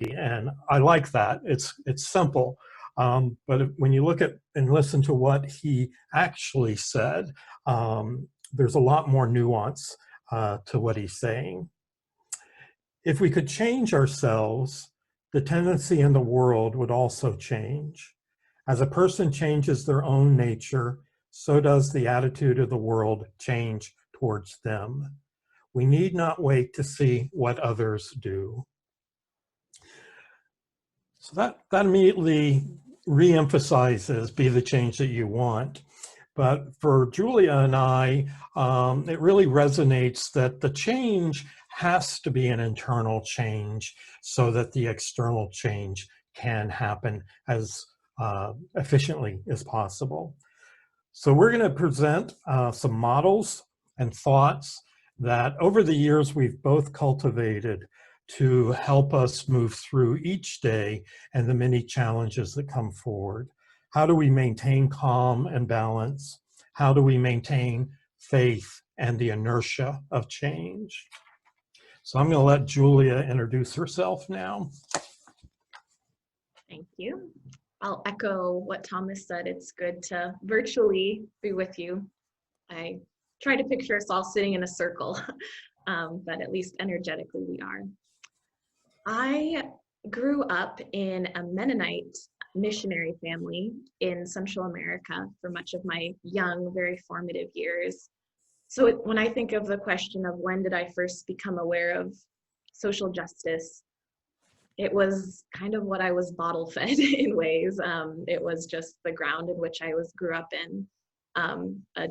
And I like that. It's simple. But when you look at and listen to what he actually said, there's a lot more nuance to what he's saying. If we could change ourselves, the tendency in the world would also change. As a person changes their own nature, so does the attitude of the world change towards them. We need not wait to see what others do. So that immediately re-emphasizes be the change that you want. But for Julia and I, it really resonates that the change has to be an internal change so that the external change can happen as efficiently as possible. So we're going to present some models and thoughts that over the years we've both cultivated to help us move through each day and the many challenges that come forward. How do we maintain calm and balance? How do we maintain faith and the inertia of change? So I'm going to let Julia introduce herself now. Thank you. I'll echo what Thomas said. It's good to virtually be with you. I try to picture us all sitting in a circle, but at least energetically we are. I grew up in a Mennonite missionary family in Central America for much of my young, very formative years. So when I think of the question of when did I first become aware of social justice, it was kind of what I was bottle fed in ways. It was just the ground in which I grew up in,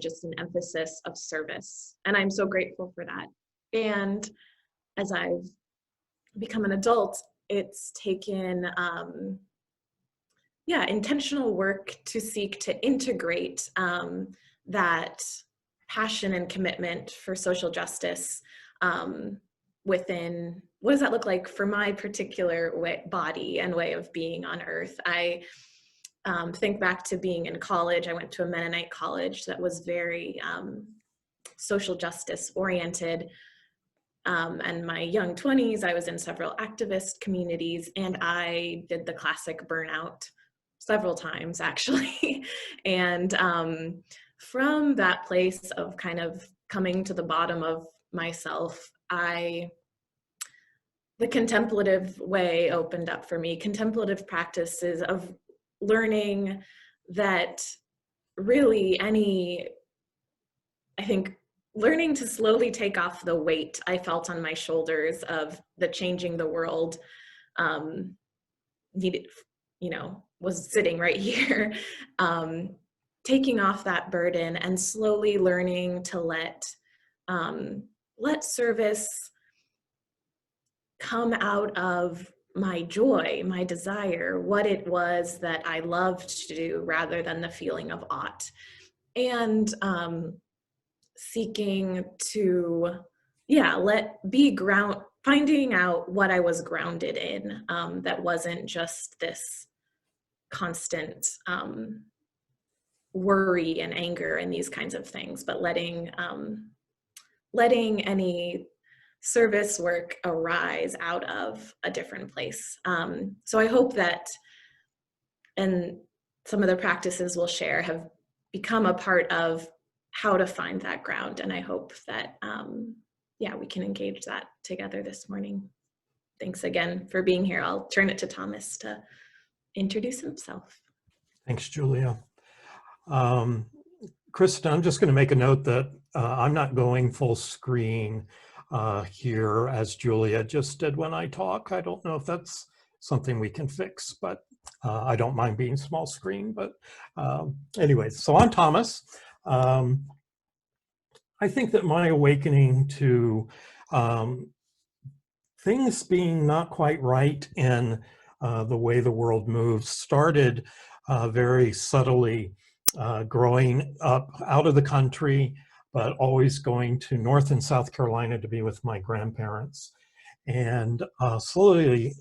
just an emphasis of service. And I'm so grateful for that. And as I've become an adult, it's taken intentional work to seek to integrate that passion and commitment for social justice within, what does that look like for my particular body and way of being on earth. I think back to being in college. I went to a Mennonite college that was very social justice oriented. And my young 20s, I was in several activist communities, and I did the classic burnout several times, actually. And from that place of kind of coming to the bottom of myself, the contemplative way opened up for me. Contemplative practices of learning that really learning to slowly take off the weight I felt on my shoulders of the changing the world was sitting right here. Taking off that burden and slowly learning to let service come out of my joy, my desire, what it was that I loved to do rather than the feeling of ought. And seeking to, finding out what I was grounded in, that wasn't just this constant worry and anger and these kinds of things, but letting any service work arise out of a different place. So I hope that, and some of the practices we'll share have become a part of how to find that ground. And I hope that, we can engage that together this morning. Thanks again for being here. I'll turn it to Thomas to introduce himself. Thanks, Julia. Kristen, I'm just going to make a note that I'm not going full screen here as Julia just did when I talk. I don't know if that's something we can fix, but I don't mind being small screen. But anyway, so I'm Thomas. I think that my awakening to things being not quite right in the way the world moves started very subtly, growing up out of the country, but always going to North and South Carolina to be with my grandparents. And slowly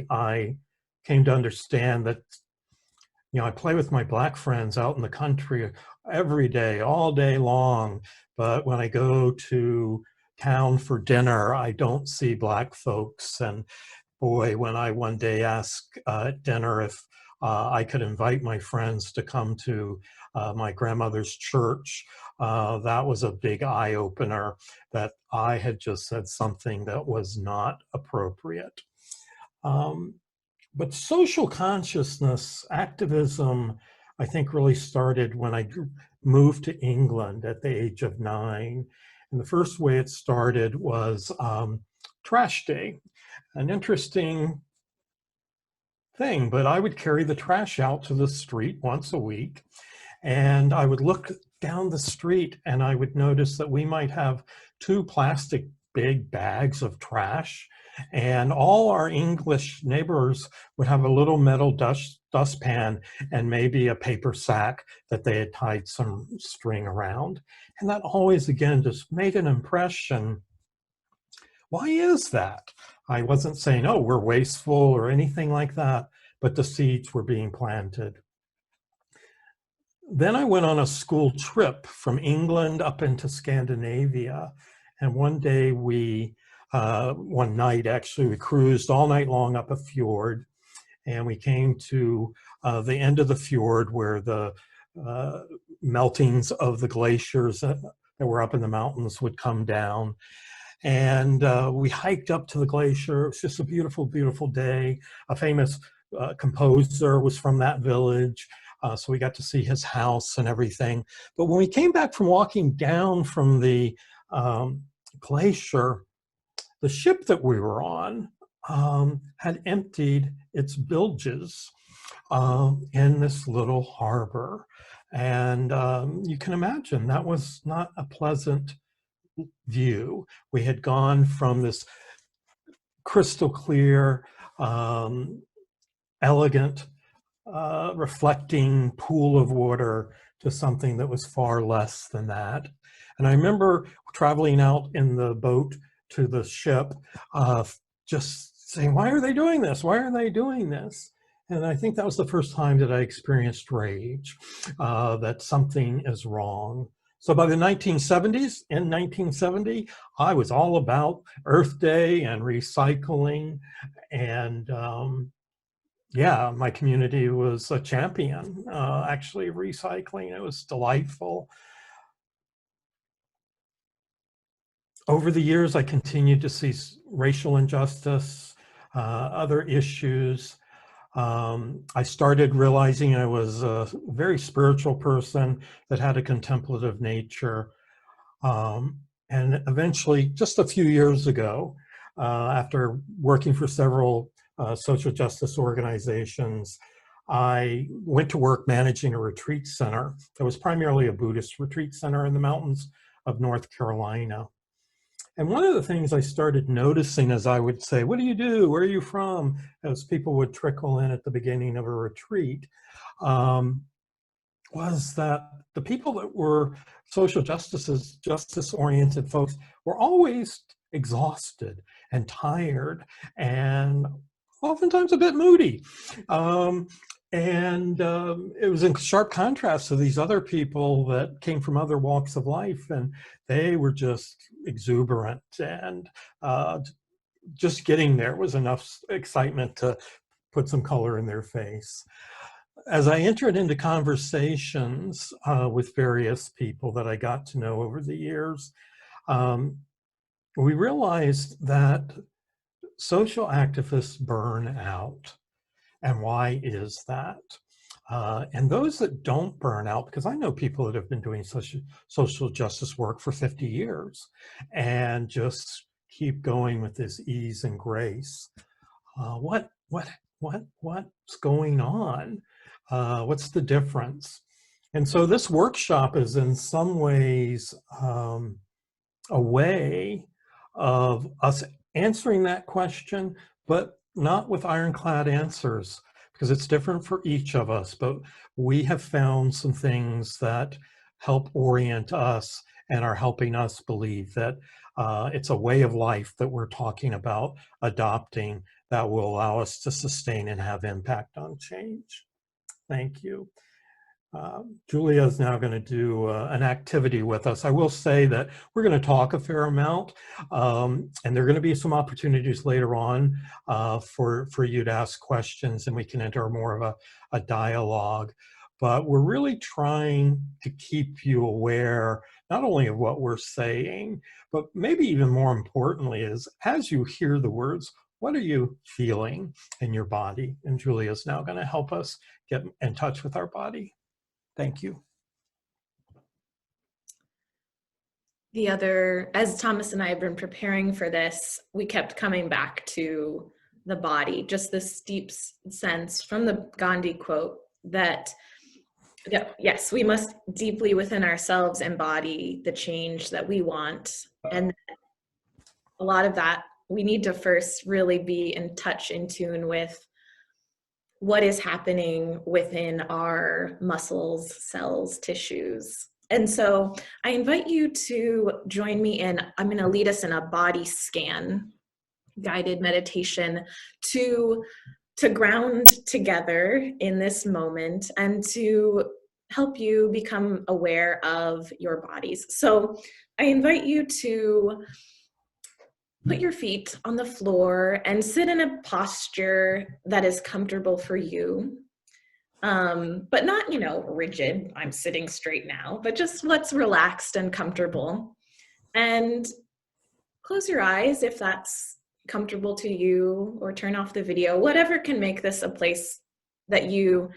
I came to understand that, I play with my Black friends out in the country every day, all day long. But when I go to town for dinner, I don't see Black folks. And boy, when I one day asked at dinner if I could invite my friends to come to my grandmother's church, that was a big eye-opener that I had just said something that was not appropriate. But social consciousness activism, I think, really started when I moved to England at the age of 9. And the first way it started was trash day. An interesting thing, but I would carry the trash out to the street once a week, and I would look down the street and I would notice that we might have 2 plastic big bags of trash, and all our English neighbors would have a little metal dustpan and maybe a paper sack that they had tied some string around. And that always, again, just made an impression. Why is that? I wasn't saying, oh, we're wasteful or anything like that, but the seeds were being planted. Then I went on a school trip from England up into Scandinavia. And one day one night actually, we cruised all night long up a fjord. And we came to the end of the fjord where the meltings of the glaciers that were up in the mountains would come down. And we hiked up to the glacier. It was just a beautiful, beautiful day. A famous composer was from that village. So we got to see his house and everything. But when we came back from walking down from the glacier, the ship that we were on had emptied its bilges in this little harbor. And you can imagine that was not a pleasant view. We had gone from this crystal clear, elegant, reflecting pool of water to something that was far less than that. And I remember traveling out in the boat to the ship, just saying, why are they doing this? Why are they doing this? And I think that was the first time that I experienced rage, that something is wrong. So by the 1970s, in 1970, I was all about Earth Day and recycling. And yeah, my community was a champion, actually, of recycling. It was delightful. Over the years, I continued to see racial injustice, other issues. I started realizing I was a very spiritual person that had a contemplative nature. And eventually, just a few years ago, after working for several social justice organizations, I went to work managing a retreat center that was primarily a Buddhist retreat center in the mountains of North Carolina. And one of the things I started noticing as I would say, what do you do? Where are you from? As people would trickle in at the beginning of a retreat, was that the people that were social justice-oriented folks were always exhausted and tired and oftentimes a bit moody. It was in sharp contrast to these other people that came from other walks of life, and they were just exuberant, and just getting there was enough excitement to put some color in their face. As I entered into conversations with various people that I got to know over the years, we realized that social activists burn out. And why is that? And those that don't burn out, because I know people that have been doing social justice work for 50 years and just keep going with this ease and grace. What's going on? What's the difference? And so this workshop is in some ways a way of us answering that question, but not with ironclad answers, because it's different for each of us. But we have found some things that help orient us and are helping us believe that it's a way of life that we're talking about adopting that will allow us to sustain and have impact on change. Thank you. Julia is now going to do an activity with us. I will say that we're going to talk a fair amount, and there are going to be some opportunities later on for you to ask questions, and we can enter more of a dialogue. But we're really trying to keep you aware not only of what we're saying, but maybe even more importantly is as you hear the words, what are you feeling in your body? And Julia is now going to help us get in touch with our body. Thank you. As Thomas and I have been preparing for this, we kept coming back to the body, just this deep sense from the Gandhi quote that, yes, we must deeply within ourselves embody the change that we want. And a lot of that, we need to first really be in touch, in tune with what is happening within our muscles, cells, tissues. And so I invite you to join me I'm going to lead us in a body scan, guided meditation to ground together in this moment and to help you become aware of your bodies. So I invite you to put your feet on the floor and sit in a posture that is comfortable for you, but not, rigid. I'm sitting straight now, but just what's relaxed and comfortable. And close your eyes if that's comfortable to you, or turn off the video, whatever can make this a place that you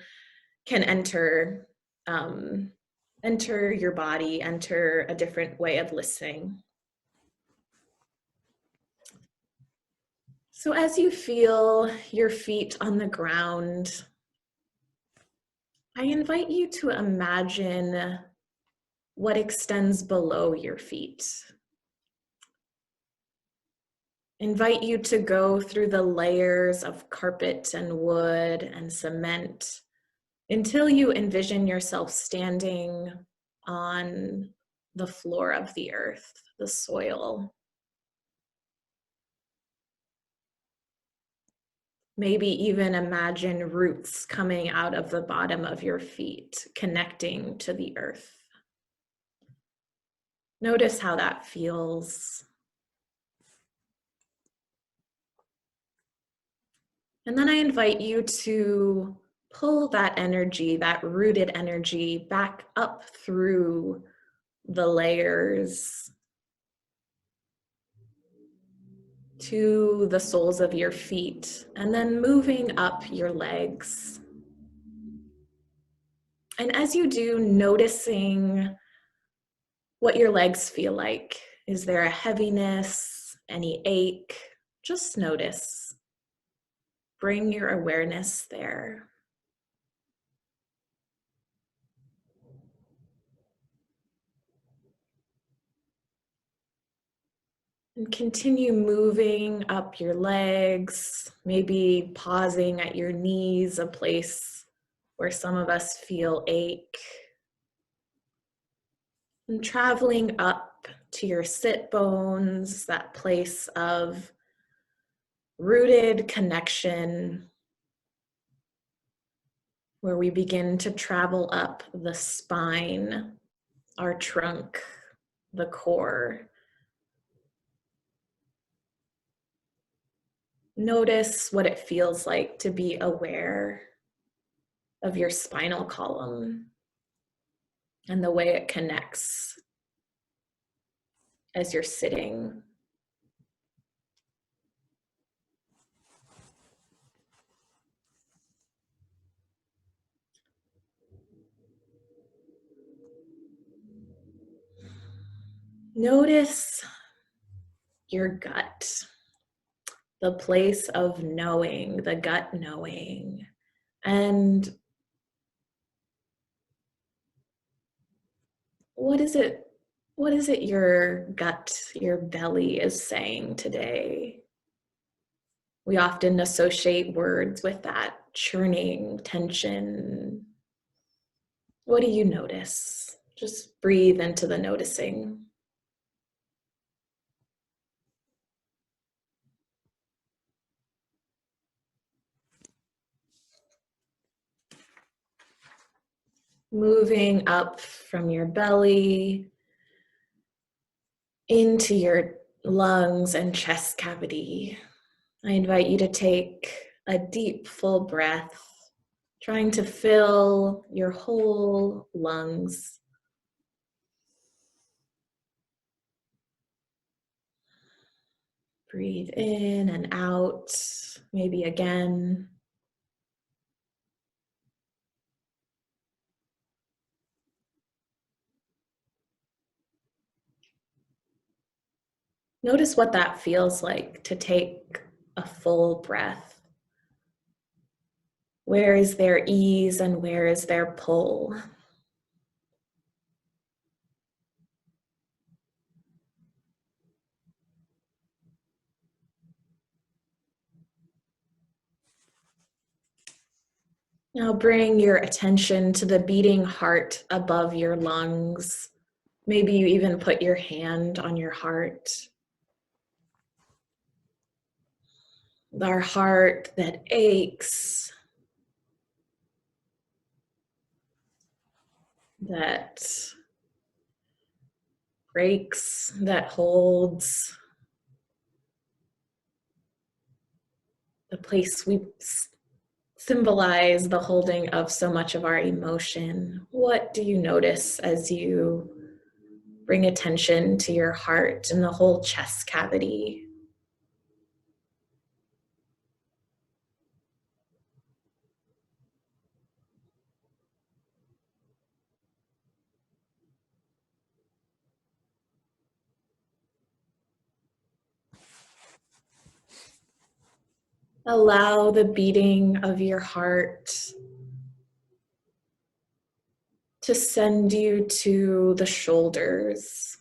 can enter your body, enter a different way of listening. So as you feel your feet on the ground, I invite you to imagine what extends below your feet. Invite you to go through the layers of carpet and wood and cement until you envision yourself standing on the floor of the earth, the soil. Maybe even imagine roots coming out of the bottom of your feet, connecting to the earth. Notice how that feels. And then I invite you to pull that energy, that rooted energy, back up through the layers to the soles of your feet, and then moving up your legs. And as you do, noticing what your legs feel like. Is there a heaviness, any ache? Just notice. Bring your awareness there. And continue moving up your legs, maybe pausing at your knees, a place where some of us feel ache. And traveling up to your sit bones, that place of rooted connection, where we begin to travel up the spine, our trunk, the core. Notice what it feels like to be aware of your spinal column and the way it connects as you're sitting. Notice your gut, the place of knowing, the gut knowing. And what is it your gut, your belly is saying today? We often associate words with that, churning, tension. What do you notice? Just breathe into the noticing. Moving up from your belly into your lungs and chest cavity. I invite you to take a deep, full breath, trying to fill your whole lungs. Breathe in and out, maybe again. Notice what that feels like to take a full breath. Where is there ease and where is there pull? Now bring your attention to the beating heart above your lungs. Maybe you even put your hand on your heart. Our heart that aches, that breaks, that holds. The place we symbolize the holding of so much of our emotion. What do you notice as you bring attention to your heart and the whole chest cavity? Allow the beating of your heart to send you to the shoulders,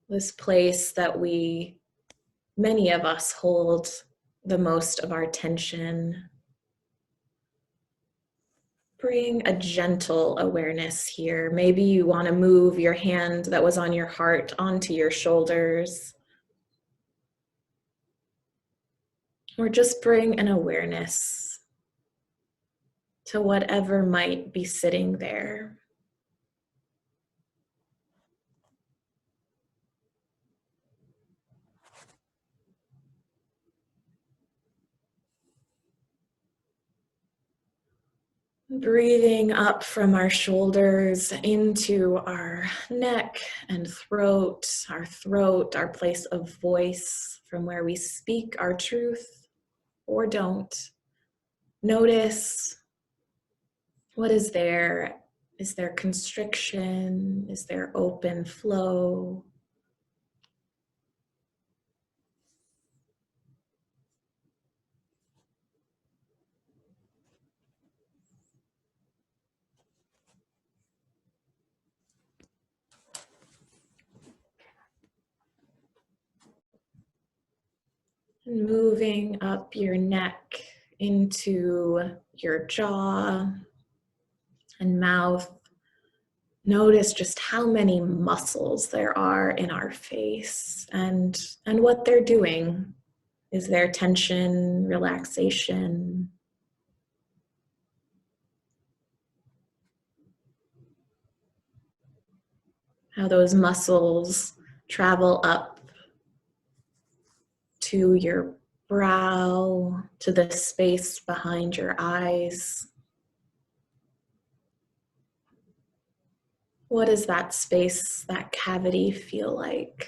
this place that many of us hold the most of our tension. Bring a gentle awareness here. Maybe you want to move your hand that was on your heart onto your shoulders. Or just bring an awareness to whatever might be sitting there. Breathing up from our shoulders into our neck and throat, our place of voice, from where we speak our truth or don't. Notice what is there. Is there constriction? Is there open flow? And moving up your neck into your jaw and mouth. Notice just how many muscles there are in our face and what they're doing. Is there tension, relaxation? How those muscles travel up to your brow, to the space behind your eyes. What does that space, that cavity feel like?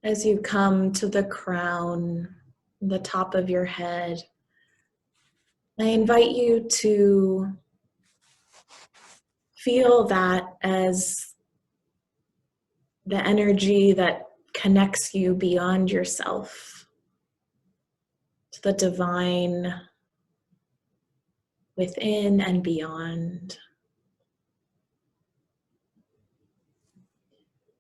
As you come to the crown, the top of your head, I invite you to feel that as the energy that connects you beyond yourself to the divine within and beyond.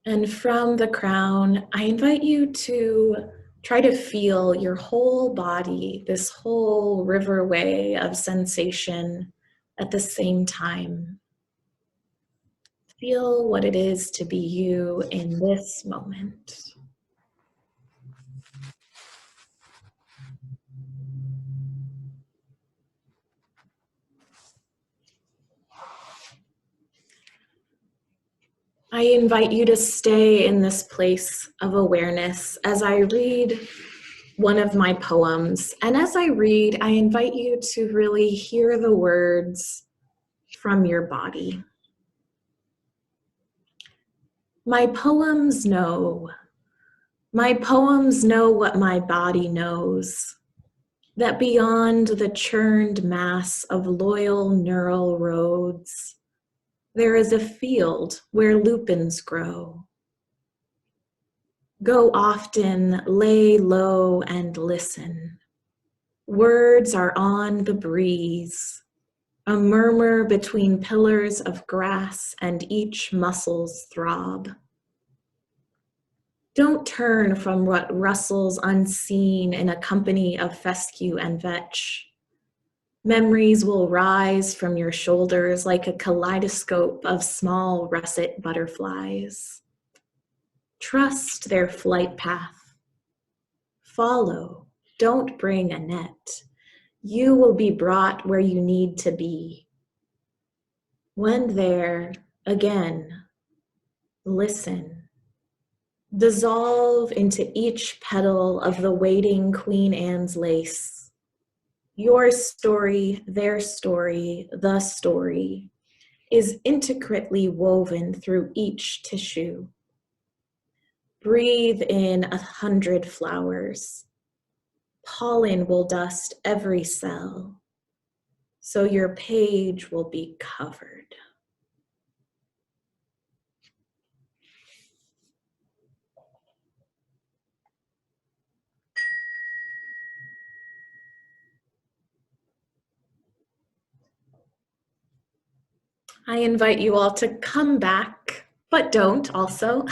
And from the crown, I invite you to Try to feel your whole body, this whole riverway of sensation at the same time. Feel what it is to be you in this moment. I invite you to stay in this place of awareness as I read one of my poems. And as I read, I invite you to really hear the words from your body. My poems know what my body knows, that beyond the churned mass of loyal neural roads, there is a field where lupins grow. Go often, lay low and listen. Words are on the breeze, a murmur between pillars of grass and each muscle's throb. Don't turn from what rustles unseen in a company of fescue and vetch. Memories will rise from your shoulders like a kaleidoscope of small russet butterflies. Trust their flight path. Follow, don't bring a net. You will be brought where you need to be. When there, again, listen. Dissolve into each petal of the waiting Queen Anne's lace. Your story, their story, the story is intricately woven through each tissue. Breathe in 100 flowers. Pollen will dust every cell, so your page will be covered. I invite you all to come back, but don't also.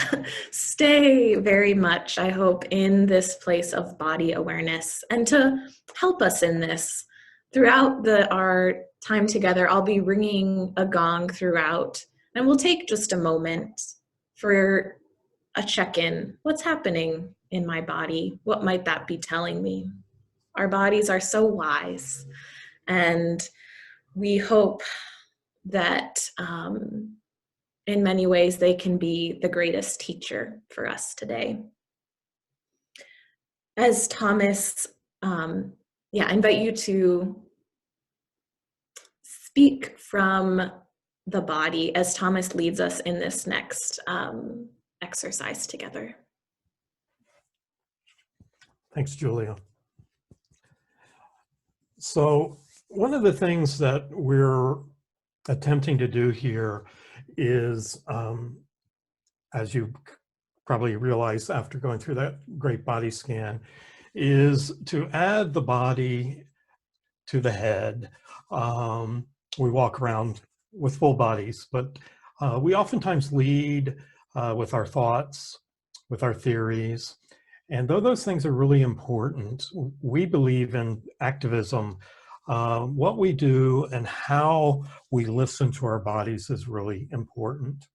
Stay very much, I hope, in this place of body awareness. And to help us in this, throughout our time together, I'll be ringing a gong throughout, and we'll take just a moment for a check-in. What's happening in my body? What might that be telling me? Our bodies are so wise, and we hope that in many ways they can be the greatest teacher for us today. As Thomas, I invite you to speak from the body as Thomas leads us in this next exercise together. Thanks, Julia. So one of the things that we're attempting to do here is, as you probably realize after going through that great body scan, is to add the body to the head. We walk around with full bodies, but we oftentimes lead with our thoughts, with our theories. And though those things are really important, we believe in activism. What we do and how we listen to our bodies is really important.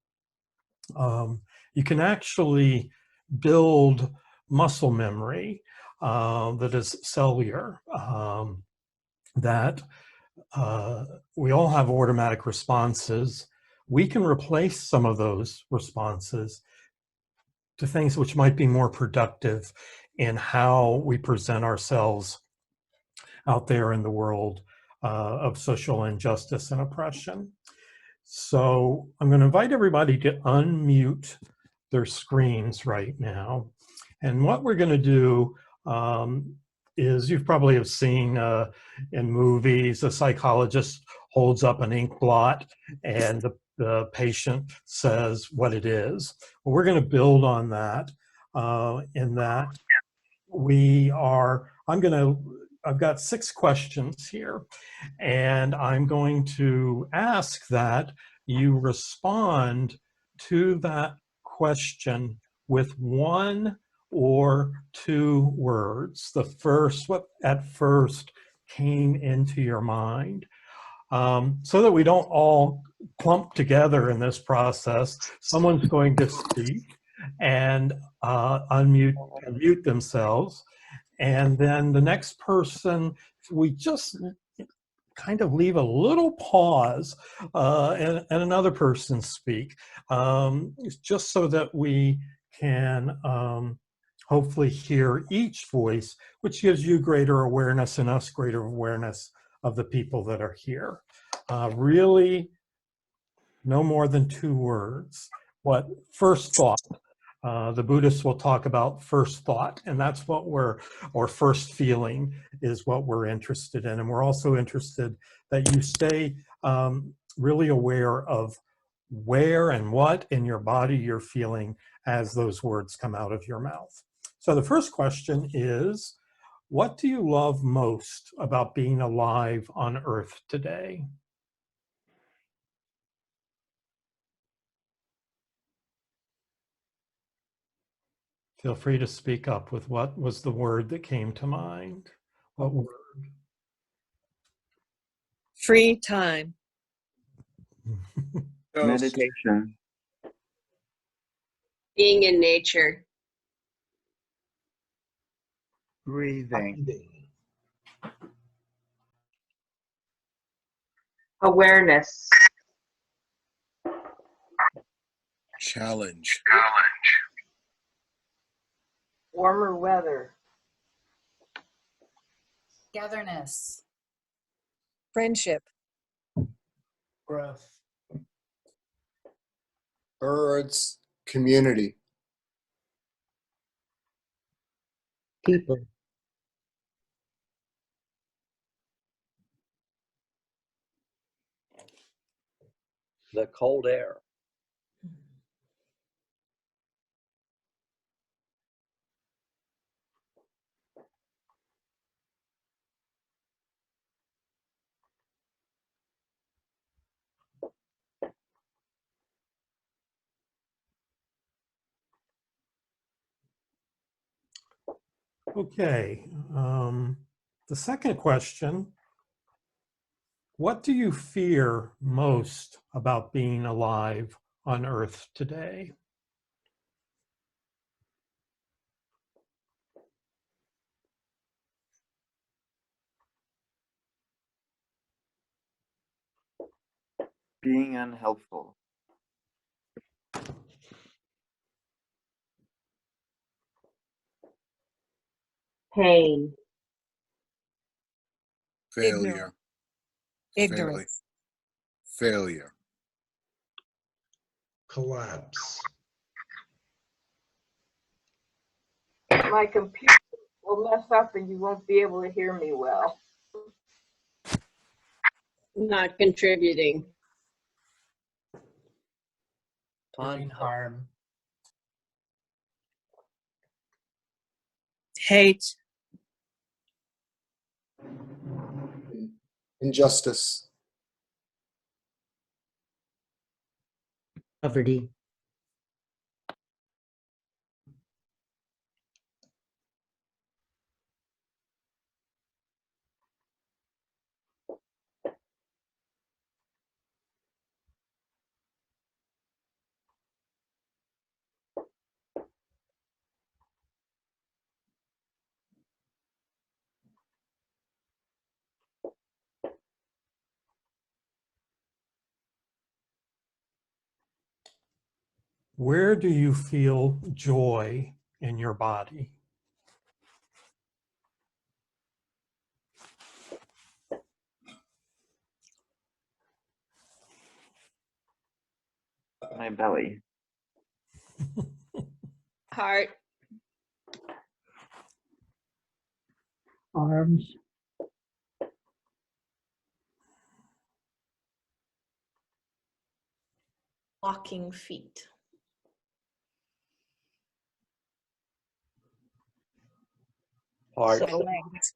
You can actually build muscle memory that is cellular, that we all have automatic responses. We can replace some of those responses to things which might be more productive in how we present ourselves out there in the world of social injustice and oppression. So I'm going to invite everybody to unmute their screens right now. And what we're going to do is, you probably have seen in movies, a psychologist holds up an ink blot and the patient says what it is. Well, we're going to build on that in that I've got 6 questions here, and I'm going to ask that you respond to that question with one or two words? The first, what at first came into your mind? So that we don't all clump together in this process, someone's going to speak and unmute themselves. And then the next person, we just kind of leave a little pause and another person speak, just so that we can hopefully hear each voice, which gives you greater awareness and us greater awareness of the people that are here. Really, no more than two words. What first thought? The Buddhists will talk about first thought, and that's what or first feeling is what we're interested in. And we're also interested that you stay really aware of where and what in your body you're feeling as those words come out of your mouth. So the first question is, what do you love most about being alive on Earth today? Feel free to speak up with what was the word that came to mind. What word? Free time. Meditation. Being in nature. Breathing. Awareness. Challenge. Warmer weather. Togetherness. Friendship. Breath. Birds. Community. People. The cold air. Okay, the second question, what do you fear most about being alive on Earth today? Being unhelpful. Pain. Failure. Ignorance. Failure. Collapse. My computer will mess up and you won't be able to hear me well. Not contributing. Doing harm. Hate. Injustice. Poverty. Where do you feel joy in your body? My belly. Heart. Arms. Walking feet. Heart. Legs.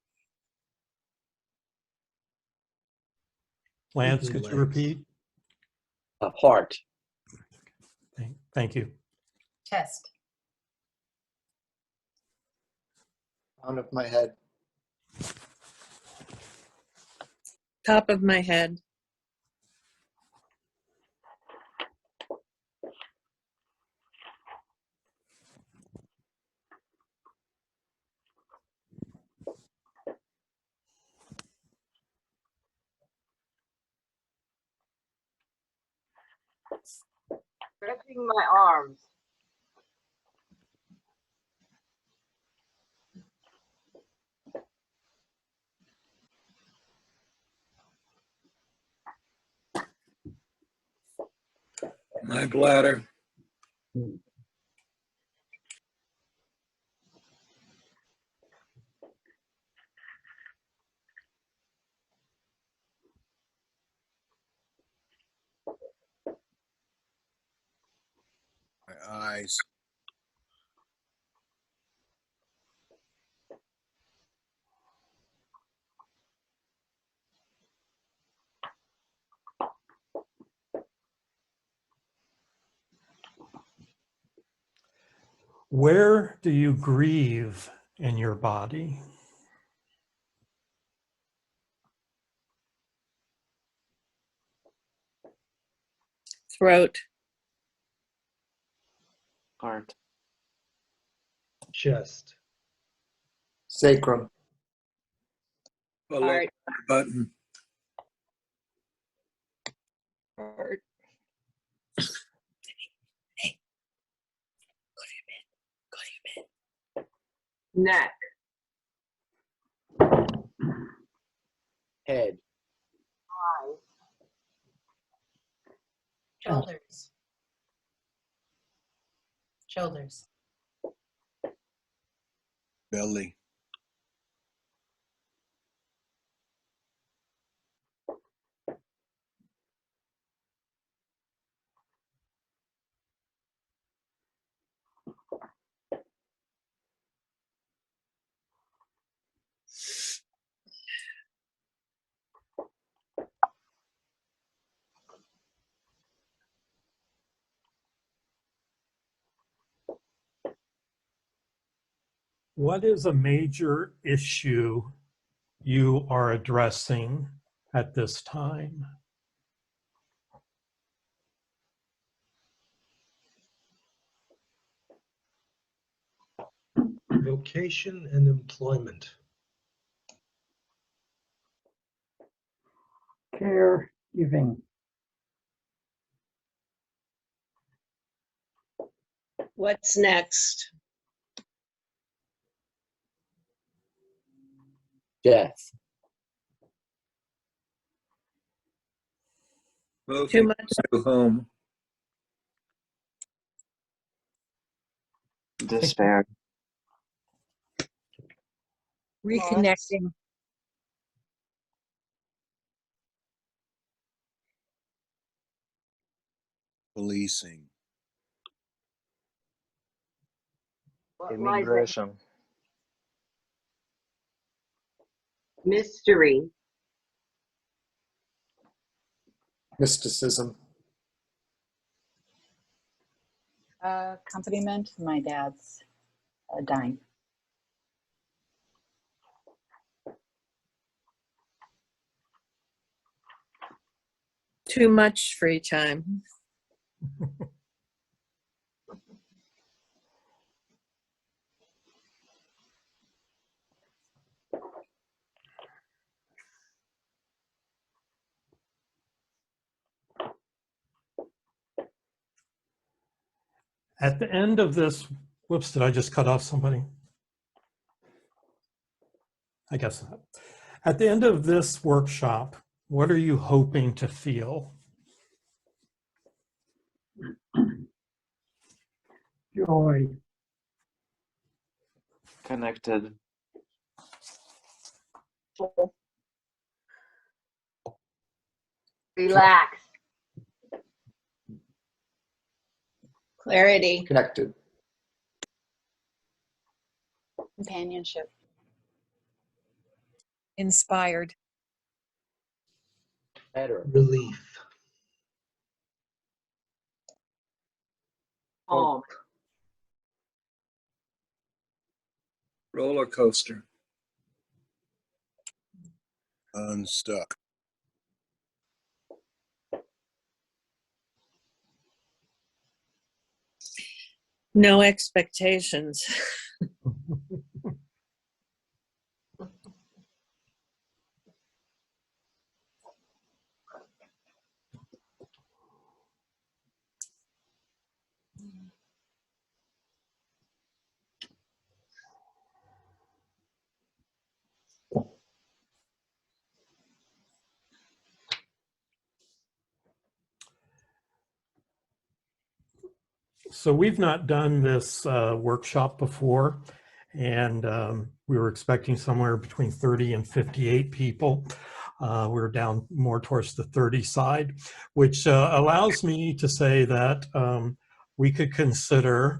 Lance, could you repeat? Heart. Thank you. Chest. Crown of my head. Top of my head. Stretching my arms. My bladder. My eyes. Where do you grieve in your body? Throat. Heart. Chest. Sacrum. Below Heart. my button. Heart. Neck. Head. Eyes. Shoulders. Shoulders. Belly. What is a major issue you are addressing at this time? Vocation and employment. Caregiving. What's next? Death. Too much. To whom? Despair. Reconnecting. Policing. What lies ahead? Immigration. Mystery. Mysticism. Accompaniment. My dad's dying. Too much free time. At the end of this, whoops, did I just cut off somebody? I guess not. At the end of this workshop, what are you hoping to feel? Joy. Connected. Relax. Clarity. Connected. Companionship. Inspired. Better. Relief. Calm. Roller coaster. Unstuck. No expectations. So we've not done this workshop before, and we were expecting somewhere between 30 and 58 people. We're down more towards the 30 side, which allows me to say that we could consider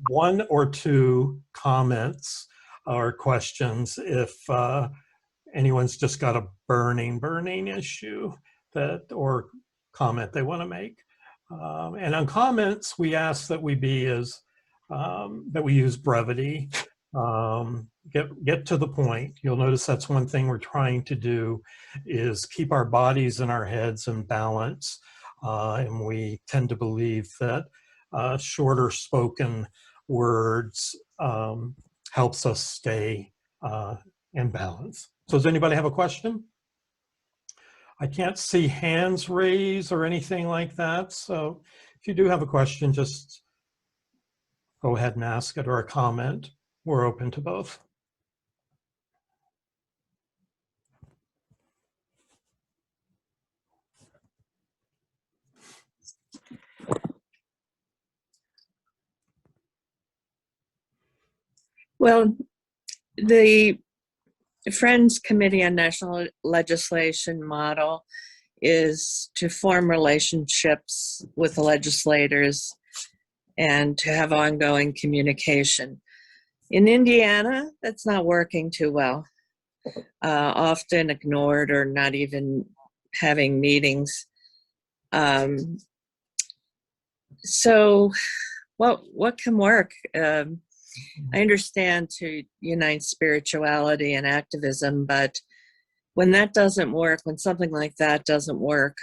one or two comments or questions if anyone's just got a burning issue that or comment they want to make. And on comments, we ask that we be as that we use brevity, get to the point. You'll notice that's one thing we're trying to do is keep our bodies and our heads in balance. And we tend to believe that shorter spoken words helps us stay in balance. So does anybody have a question? I can't see hands raised or anything like that. So if you do have a question, just go ahead and ask it, or a comment. We're open to both. Well, the Friends Committee on National Legislation model is to form relationships with the legislators and to have ongoing communication. In Indiana, that's not working too well. Often ignored or not even having meetings. So what can work? I understand to unite spirituality and activism, but when that doesn't work, when something like that doesn't work,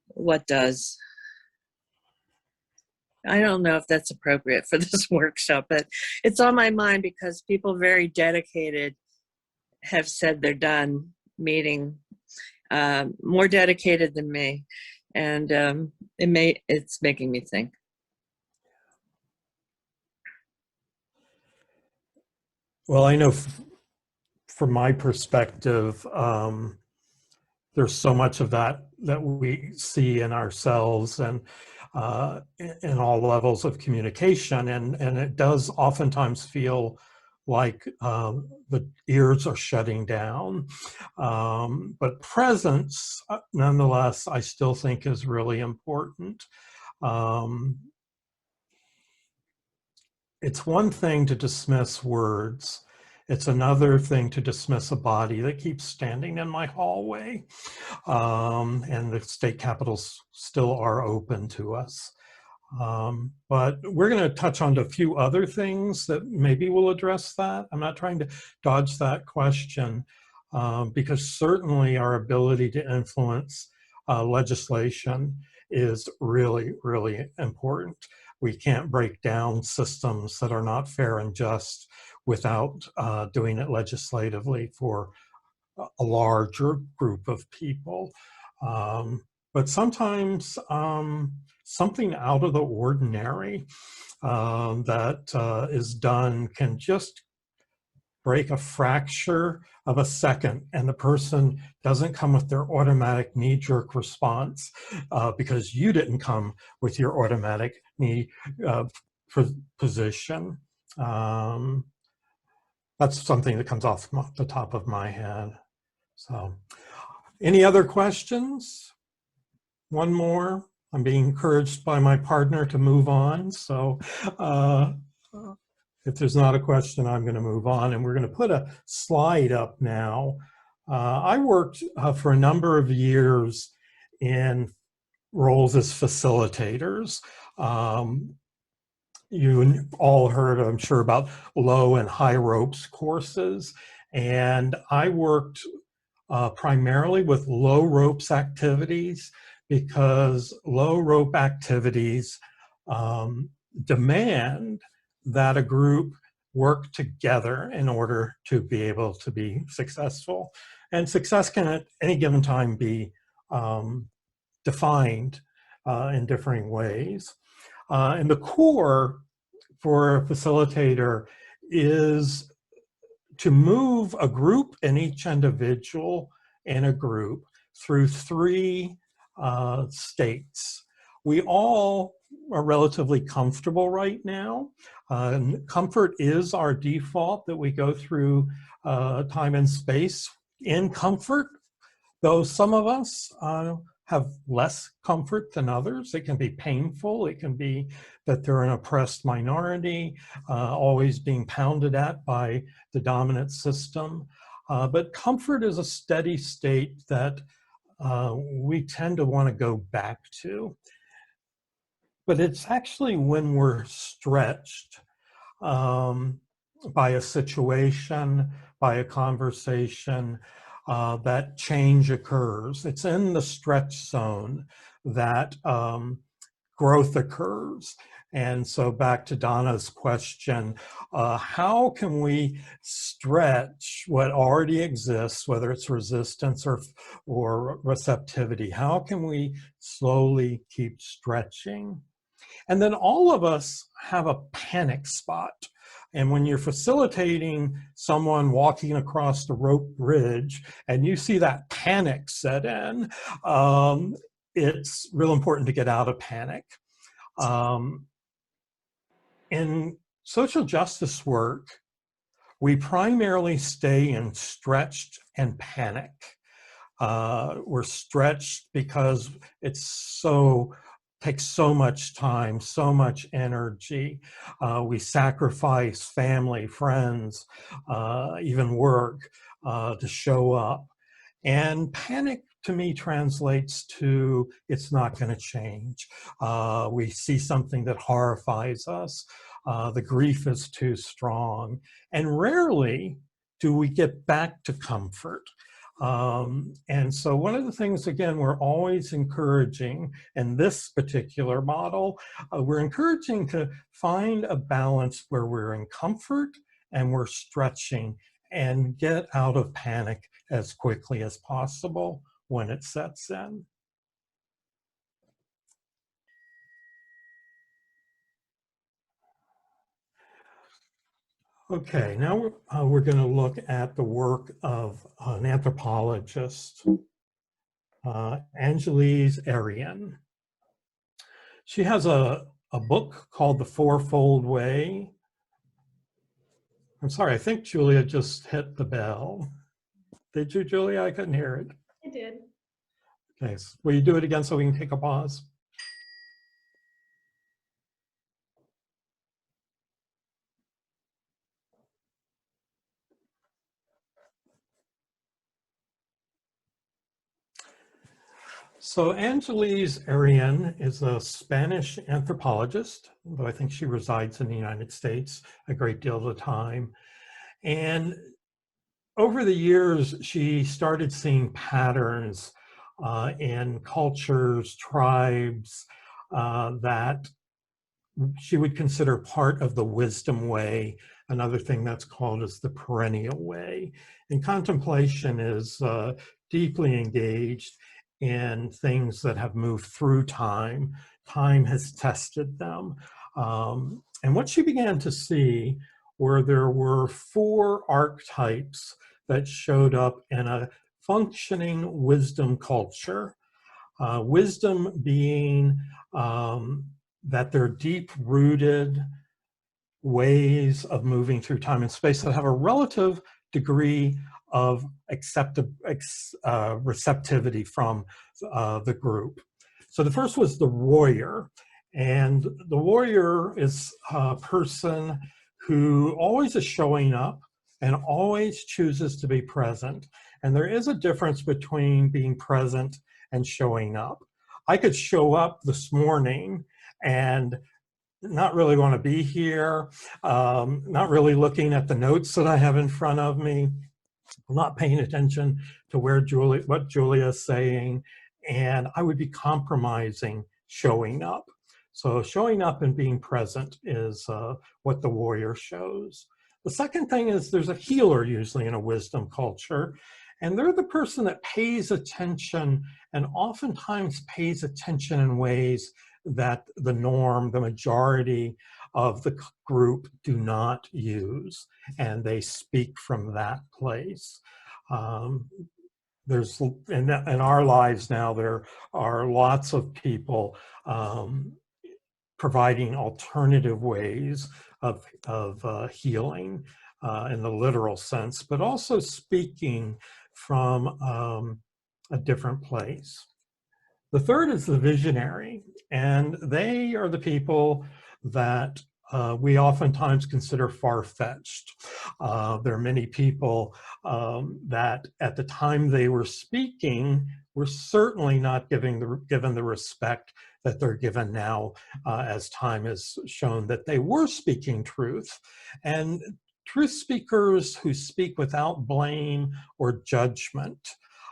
what does? I don't know if that's appropriate for this workshop, but it's on my mind because people very dedicated have said they're done meeting, more dedicated than me, and it's making me think. Well, I know from my perspective, there's so much of that we see in ourselves and in all levels of communication, and it does oftentimes feel like the ears are shutting down. But presence, nonetheless, I still think is really important. It's one thing to dismiss words. It's another thing to dismiss a body that keeps standing in my hallway. And the state capitals still are open to us. But we're going to touch on a few other things that maybe will address that. I'm not trying to dodge that question because certainly our ability to influence legislation is really, really important. We can't break down systems that are not fair and just without doing it legislatively for a larger group of people. But sometimes something out of the ordinary that is done can just break a fracture of a second, and the person doesn't come with their automatic knee-jerk response because you didn't come with your automatic knee position. That's something that comes off the top of my head. So, any other questions? One more. I'm being encouraged by my partner to move on. So if there's not a question, I'm going to move on. And we're going to put a slide up now. I worked for a number of years in roles as facilitators. You all heard, I'm sure, about low and high ropes courses. And I worked primarily with low ropes activities because low rope activities demand that a group work together in order to be able to be successful. And success can at any given time be defined in differing ways. And the core for a facilitator is to move a group and each individual in a group through three states. We all are relatively comfortable right now. Comfort is our default, that we go through time and space in comfort, though some of us have less comfort than others. It can be painful. It can be that they're an oppressed minority, always being pounded at by the dominant system. But comfort is a steady state that we tend to want to go back to. But it's actually when we're stretched by a situation, by a conversation, that change occurs. It's in the stretch zone that growth occurs. And so back to Donna's question, how can we stretch what already exists, whether it's resistance or receptivity? How can we slowly keep stretching? And then all of us have a panic spot. And when you're facilitating someone walking across the rope bridge and you see that panic set in, it's real important to get out of panic. In social justice work, we primarily stay in stretched and panic. We're stretched because takes so much time, so much energy. We sacrifice family, friends, even work to show up. And panic to me translates to it's not going to change. We see something that horrifies us. The grief is too strong. And rarely do we get back to comfort. And so one of the things, again, we're always encouraging in this particular model, we're encouraging to find a balance where we're in comfort and we're stretching and get out of panic as quickly as possible when it sets in. Okay, now we're going to look at the work of an anthropologist, Angelise Arian. She has a book called The Fourfold Way. I'm sorry, I think Julia just hit the bell. Did you, Julia? I couldn't hear it. I did. Okay, so will you do it again so we can take a pause? So Angelise Arian is a Spanish anthropologist, though I think she resides in the United States a great deal of the time. And over the years, she started seeing patterns in cultures, tribes, that she would consider part of the wisdom way. Another thing that's called is the perennial way. And contemplation is deeply engaged in things that have moved through time. Time has tested them. And what she began to see were there were 4 archetypes that showed up in a functioning wisdom culture. Wisdom being that they're deep-rooted ways of moving through time and space that have a relative degree of receptivity from the group. So the first was the warrior. And the warrior is a person who always is showing up and always chooses to be present. And there is a difference between being present and showing up. I could show up this morning and not really want to be here, not really looking at the notes that I have in front of me, not paying attention to what Julia's saying, and I would be compromising showing up. So showing up and being present is what the warrior shows. The second thing is there's a healer usually in a wisdom culture, and they're the person that pays attention and oftentimes pays attention in ways that the norm, the majority of the group do not use, and they speak from that place. There's in our lives now, there are lots of people providing alternative ways of healing in the literal sense, but also speaking from a different place. The third is the visionary, and they are the people that we oftentimes consider far-fetched. There are many people that at the time they were speaking were certainly not given the respect that they're given now, as time has shown that they were speaking truth. And truth speakers who speak without blame or judgment,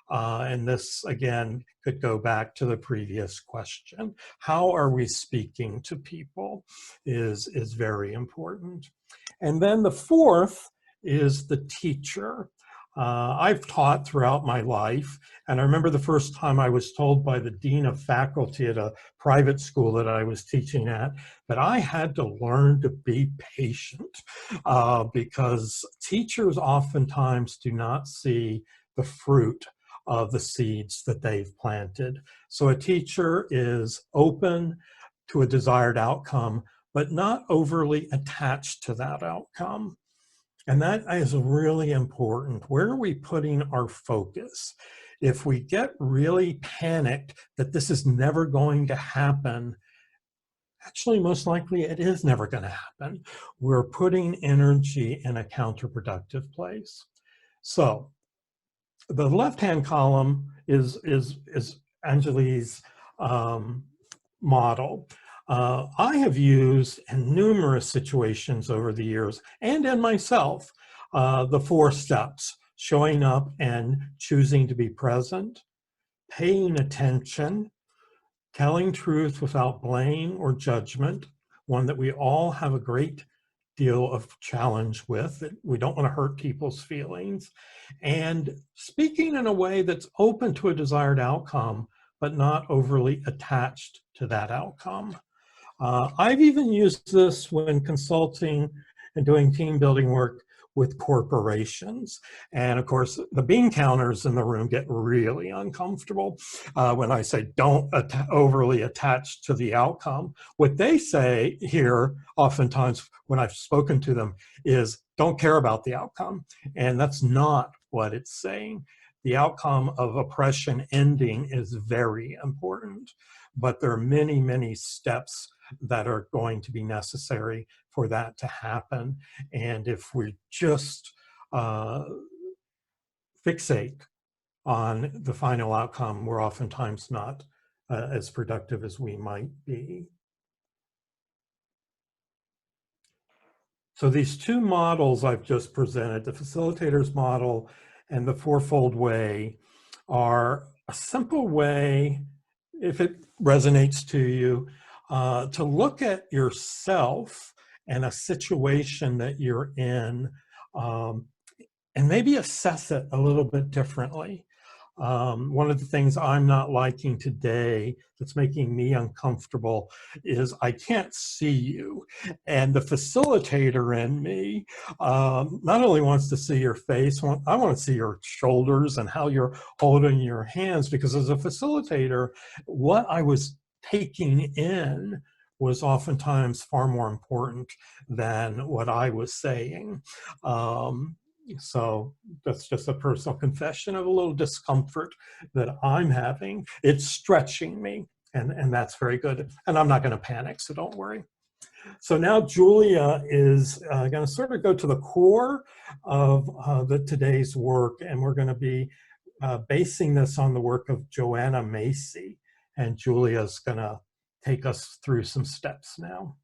and this, again, could go back to the previous question. How are we speaking to people is very important. And then the fourth is the teacher. I've taught throughout my life, and I remember the first time I was told by the dean of faculty at a private school that I was teaching at that I had to learn to be patient because teachers oftentimes do not see the fruit of the seeds that they've planted. So a teacher is open to a desired outcome, but not overly attached to that outcome. And that is really important. Where are we putting our focus? If we get really panicked that this is never going to happen, actually, most likely it is never going to happen. We're putting energy in a counterproductive place. So the left-hand column is Anjali's model. I have used in numerous situations over the years, and in myself, the 4 steps: showing up and choosing to be present, paying attention, telling truth without blame or judgment, one that we all have a great deal of challenge with. We don't want to hurt people's feelings, and speaking in a way that's open to a desired outcome, but not overly attached to that outcome. I've even used this when consulting and doing team building work with corporations. And of course, the bean counters in the room get really uncomfortable when I say don't overly attach to the outcome. What they say here, oftentimes when I've spoken to them, is don't care about the outcome. And that's not what it's saying. The outcome of oppression ending is very important, but there are many, many steps that are going to be necessary for that to happen. And if we just fixate on the final outcome, we're oftentimes not as productive as we might be. So these 2 models I've just presented, the facilitator's model and the 4-fold way, are a simple way, if it resonates to you, to look at yourself and a situation that you're in, and maybe assess it a little bit differently. One of the things I'm not liking today that's making me uncomfortable is I can't see you. And the facilitator in me not only wants to see your face, I want to see your shoulders and how you're holding your hands, because as a facilitator, what I was taking in was oftentimes far more important than what I was saying. So that's just a personal confession of a little discomfort that I'm having. It's stretching me, and that's very good. And I'm not going to panic, so don't worry. So now Julia is going to sort of go to the core of today's work, and we're going to be basing this on the work of Joanna Macy. And Julia's going to take us through some steps now.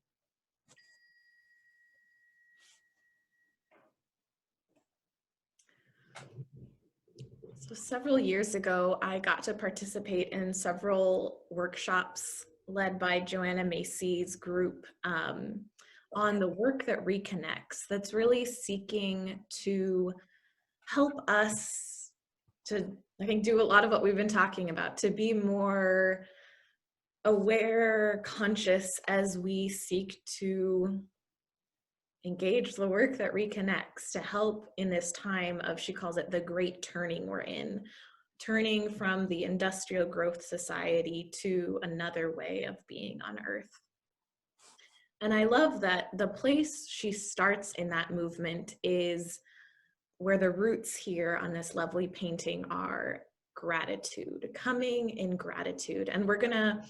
Several years ago, I got to participate in several workshops led by Joanna Macy's group on the work that reconnects, that's really seeking to help us to, I think, do a lot of what we've been talking about, to be more aware, conscious as we seek to engage the work that reconnects, to help in this time of, she calls it the great turning we're in, turning from the industrial growth society to another way of being on earth. And I love that the place she starts in that movement is where the roots here on this lovely painting are gratitude, coming in gratitude. And we're gonna,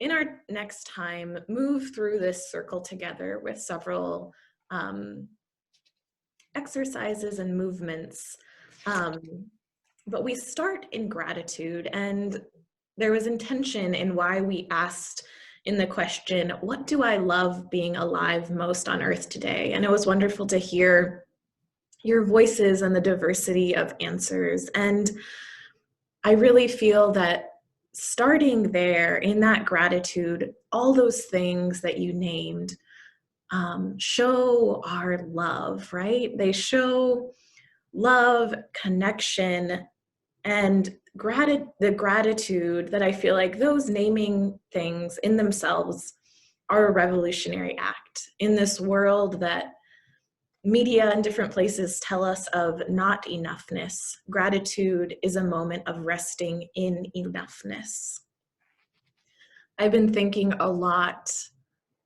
in our next time, move through this circle together with several exercises and movements. But we start in gratitude, and there was intention in why we asked in the question, what do I love being alive most on earth today? And it was wonderful to hear your voices and the diversity of answers. And I really feel that starting there in that gratitude, all those things that you named show our love, right? They show love, connection, and the gratitude that I feel like those naming things in themselves are a revolutionary act in this world that media in different places tell us of not enoughness. Gratitude is a moment of resting in enoughness. I've been thinking a lot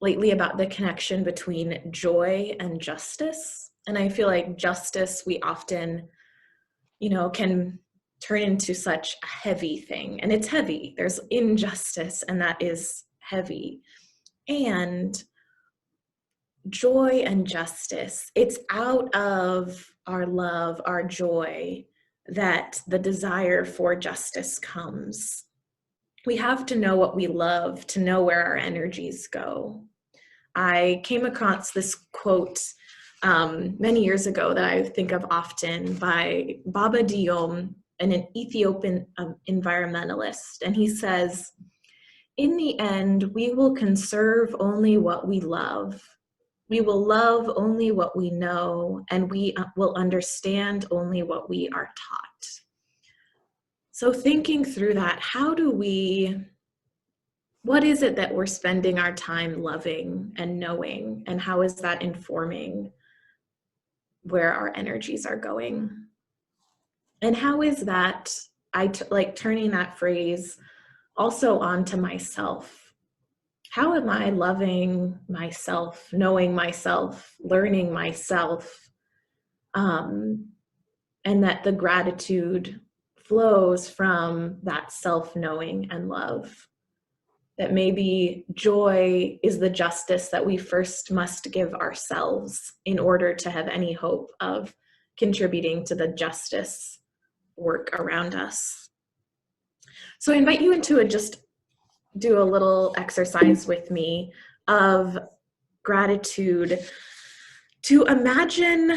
lately about the connection between joy and justice. And I feel like justice, we often, can turn into such a heavy thing. And it's heavy. There's injustice, and that is heavy. And joy and justice, it's out of our love, our joy, that the desire for justice comes. We have to know what we love to know where our energies go. I came across this quote many years ago that I think of often by Baba Diom, an Ethiopian environmentalist. And he says, "In the end, we will conserve only what we love. We will love only what we know, and we will understand only what we are taught." So thinking through that, what is it that we're spending our time loving and knowing, and how is that informing where our energies are going? And how is that, like turning that phrase also onto myself? How am I loving myself, knowing myself, learning myself, and that the gratitude flows from that self-knowing and love? That maybe joy is the justice that we first must give ourselves in order to have any hope of contributing to the justice work around us. So I invite you into just do a little exercise with me of gratitude, to imagine,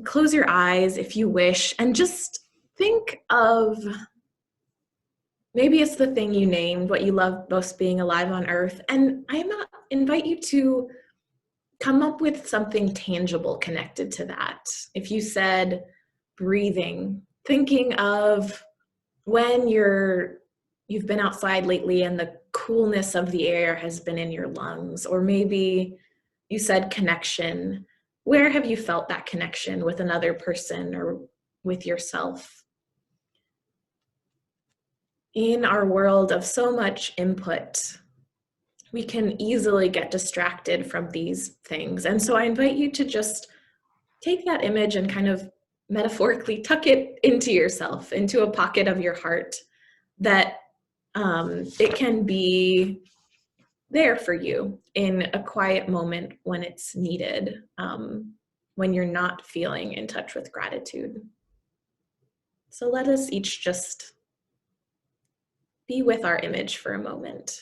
close your eyes if you wish, and just think of, maybe it's the thing you named, what you love most being alive on earth. And I invite you to come up with something tangible connected to that. If you said breathing, thinking of when you've been outside lately and the coolness of the air has been in your lungs. Or maybe you said connection. Where have you felt that connection with another person or with yourself? In our world of so much input, we can easily get distracted from these things. And so I invite you to just take that image and kind of metaphorically tuck it into yourself, into a pocket of your heart, that it can be there for you in a quiet moment when it's needed, when you're not feeling in touch with gratitude. So let us each just be with our image for a moment.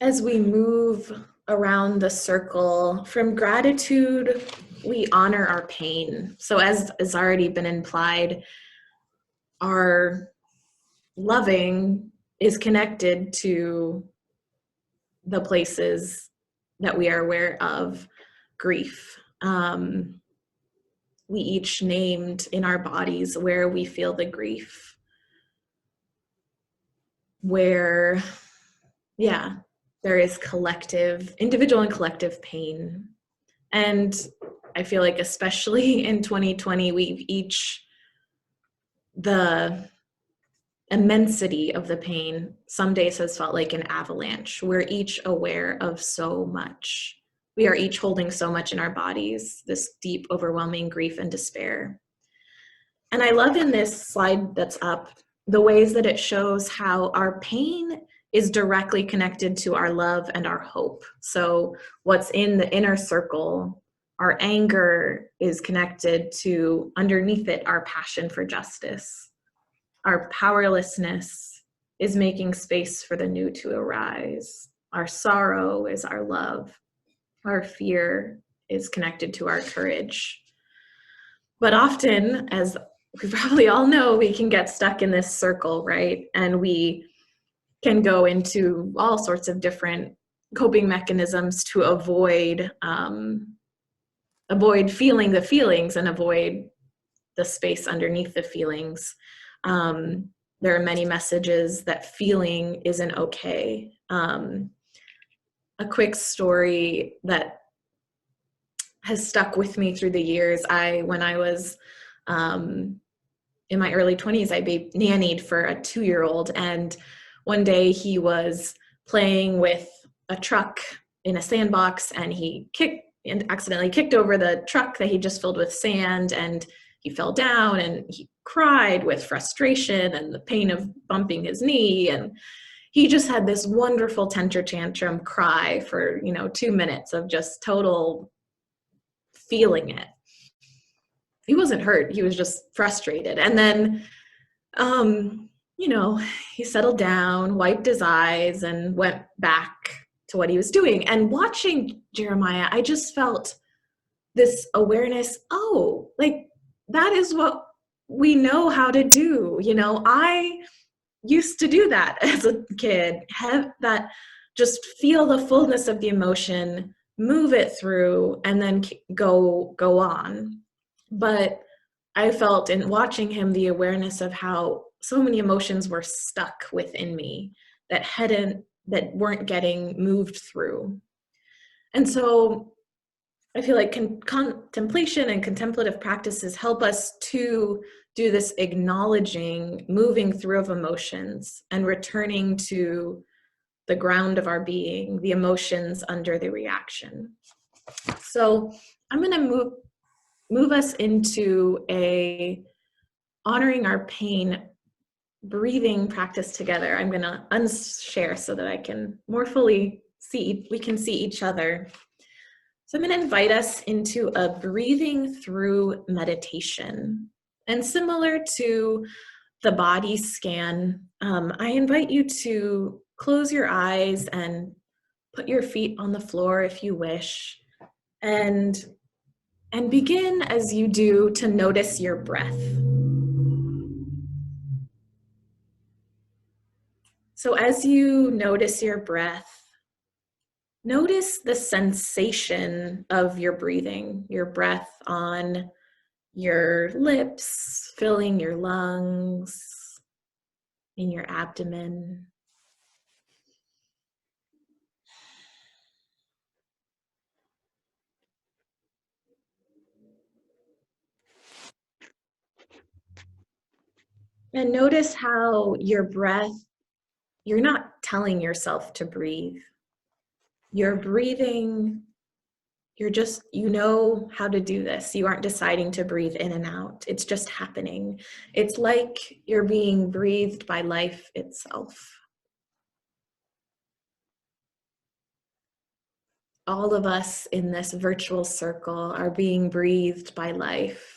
as we move around the circle, from gratitude, we honor our pain. So as has already been implied, our loving is connected to the places that we are aware of grief. We each named in our bodies where we feel the grief, where, yeah, there is collective, individual and collective pain. And I feel like especially in 2020, we've each, the immensity of the pain some days has felt like an avalanche. We're each aware of so much. We are each holding so much in our bodies, this deep, overwhelming grief and despair. And I love in this slide that's up, the ways that it shows how our pain is directly connected to our love and our hope. So what's in the inner circle, our anger is connected to, underneath it, our passion for justice. Our powerlessness is making space for the new to arise. Our sorrow is our love. Our fear is connected to our courage. But often, as we probably all know, we can get stuck in this circle, right? And we can go into all sorts of different coping mechanisms to avoid feeling the feelings and avoid the space underneath the feelings. There are many messages that feeling isn't okay. A quick story that has stuck with me through the years. When I was in my early 20s, I nannied for a 2-year-old, and one day he was playing with a truck in a sandbox, and he accidentally kicked over the truck that he just filled with sand, and he fell down and he cried with frustration and the pain of bumping his knee. And he just had this wonderful temper tantrum cry for, 2 minutes of just total feeling it. He wasn't hurt. He was just frustrated. And then, he settled down, wiped his eyes, and went back to what he was doing. And watching Jeremiah, I just felt this awareness, that is what we know how to do. I used to do that as a kid, have that, just feel the fullness of the emotion, move it through, and then go on. But I felt in watching him the awareness of how so many emotions were stuck within me that weren't getting moved through. And so I feel like contemplation and contemplative practices help us to do this acknowledging, moving through of emotions and returning to the ground of our being, the emotions under the reaction. So I'm going to move us into a honoring our pain breathing practice together. I'm going to unshare so that I can more fully we can see each other. So I'm going to invite us into a breathing through meditation. And similar to the body scan, I invite you to close your eyes and put your feet on the floor if you wish, and begin as you do to notice your breath. So as you notice your breath, notice the sensation of your breathing, your breath on your lips, filling your lungs, in your abdomen. And notice how your breath, you're not telling yourself to breathe. You're breathing, you know how to do this. You aren't deciding to breathe in and out. It's just happening. It's like you're being breathed by life itself. All of us in this virtual circle are being breathed by life.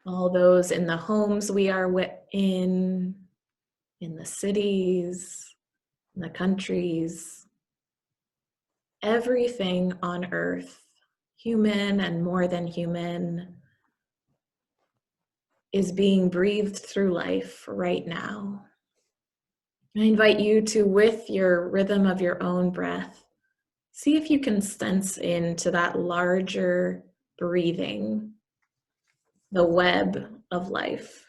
All those in the homes we are in, in the cities, in the countries, everything on earth, human and more than human, is being breathed through life right now. I invite you to, with your rhythm of your own breath, see if you can sense into that larger breathing, the web of life.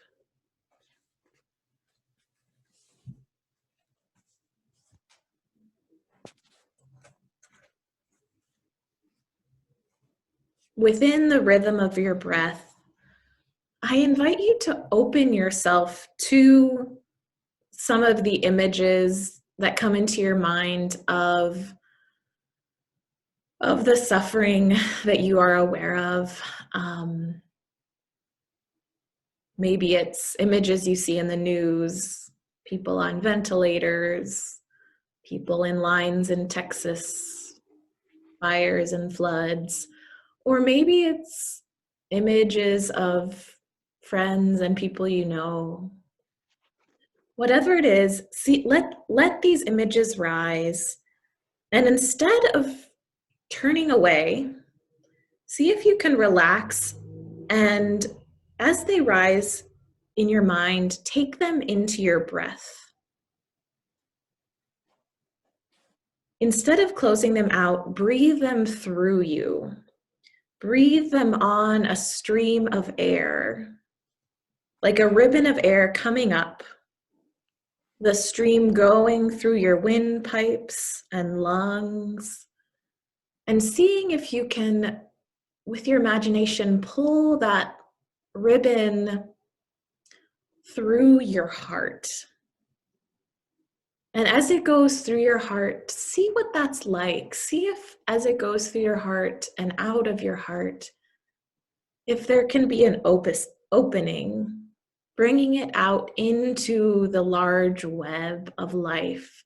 Within the rhythm of your breath, I invite you to open yourself to some of the images that come into your mind of the suffering that you are aware of. Maybe it's images you see in the news, people on ventilators, people in lines in Texas, fires and floods, or maybe it's images of friends and people you know. Whatever it is, see, let these images rise, and instead of turning away, see if you can relax, and as they rise in your mind, take them into your breath. Instead of closing them out, breathe them through you. Breathe them on a stream of air, like a ribbon of air coming up, the stream going through your windpipes and lungs, and seeing if you can, with your imagination, pull that ribbon through your heart. And as it goes through your heart, see what that's like. See if, as it goes through your heart and out of your heart, if there can be an opening, bringing it out into the large web of life,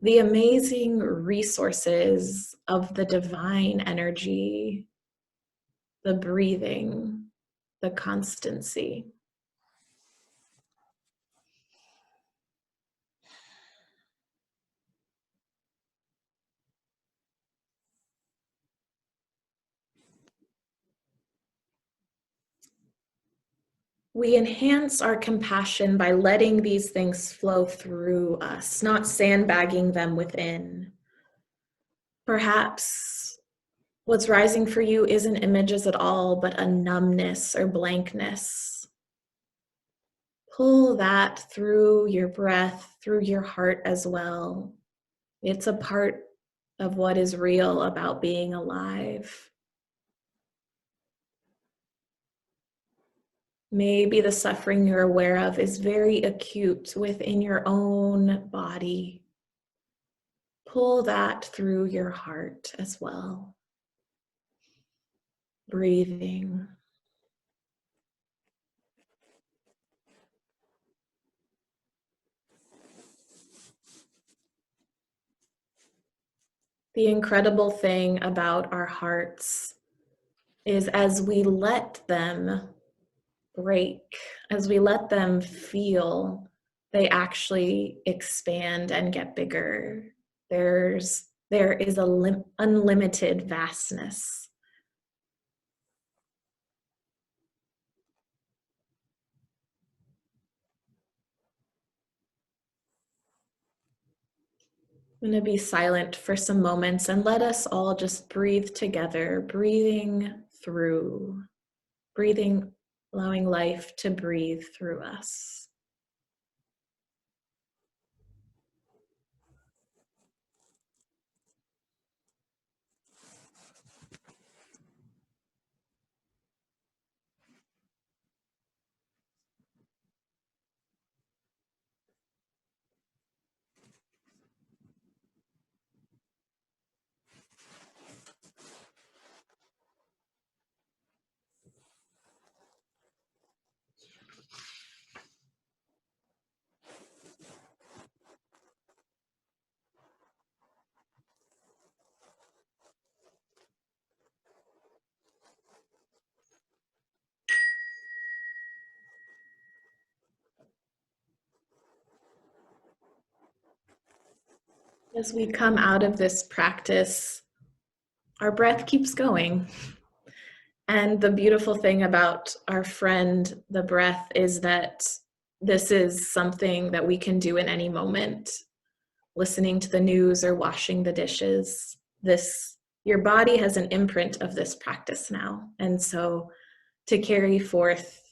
the amazing resources of the divine energy, the breathing, the constancy. We enhance our compassion by letting these things flow through us, not sandbagging them within. Perhaps what's rising for you isn't images at all, but a numbness or blankness. Pull that through your breath, through your heart as well. It's a part of what is real about being alive. Maybe the suffering you're aware of is very acute within your own body. Pull that through your heart as well. Breathing. The incredible thing about our hearts is as we let them break, as we let them feel, they actually expand and get bigger. There is unlimited vastness. I'm going to be silent for some moments and let us all just breathe together, breathing through, breathing, allowing life to breathe through us. As we come out of this practice, our breath keeps going. And the beautiful thing about our friend, the breath, is that this is something that we can do in any moment. Listening to the news or washing the dishes. Your body has an imprint of this practice now. And so to carry forth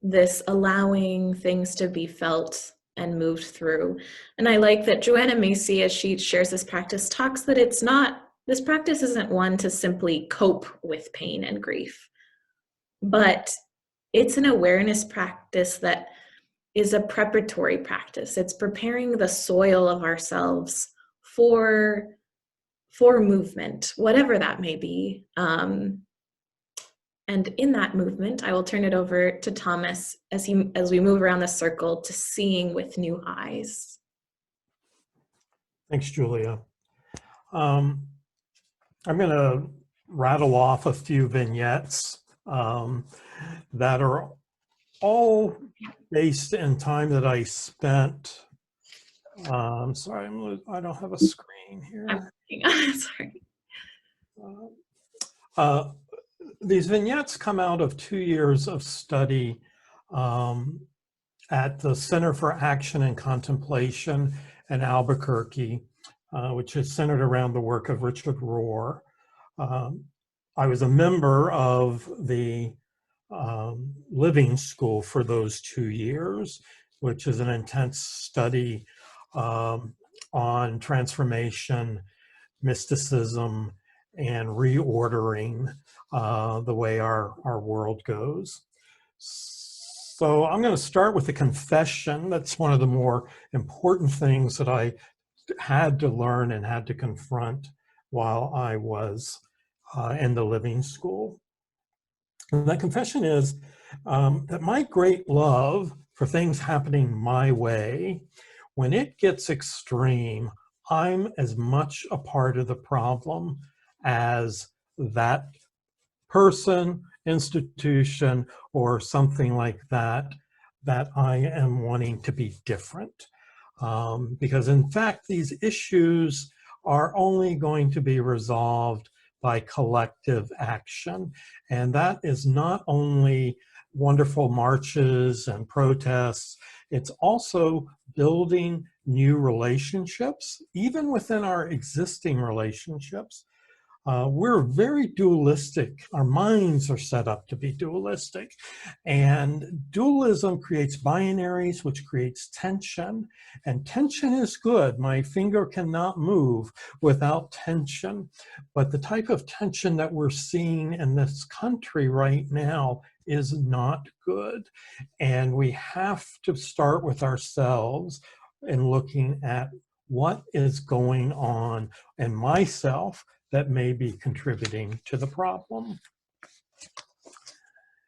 this allowing things to be felt and moved through. And I like that Joanna Macy, as she shares this practice, talks that this practice isn't one to simply cope with pain and grief, but it's an awareness practice that is a preparatory practice. It's preparing the soil of ourselves for movement, whatever that may be. And in that movement, I will turn it over to Thomas as we move around the circle to seeing with new eyes. Thanks, Julia. I'm going to rattle off a few vignettes that are all based in time that I spent. Sorry, I don't have a screen here. Sorry. These vignettes come out of 2 years of study at the Center for Action and Contemplation in Albuquerque, which is centered around the work of Richard Rohr. I was a member of the living school for those 2 years, which is an intense study on transformation, mysticism, and reordering the way our world goes. So I'm going to start with a confession. That's one of the more important things that I had to learn and had to confront while I was in the living school. And that confession is that my great love for things happening my way, when it gets extreme, I'm as much a part of the problem as that person, institution, or something like that I am wanting to be different. Because in fact, these issues are only going to be resolved by collective action. And that is not only wonderful marches and protests, it's also building new relationships, even within our existing relationships. We're very dualistic. Our minds are set up to be dualistic. And dualism creates binaries, which creates tension. And tension is good. My finger cannot move without tension. But the type of tension that we're seeing in this country right now is not good. And we have to start with ourselves and looking at what is going on in myself that may be contributing to the problem.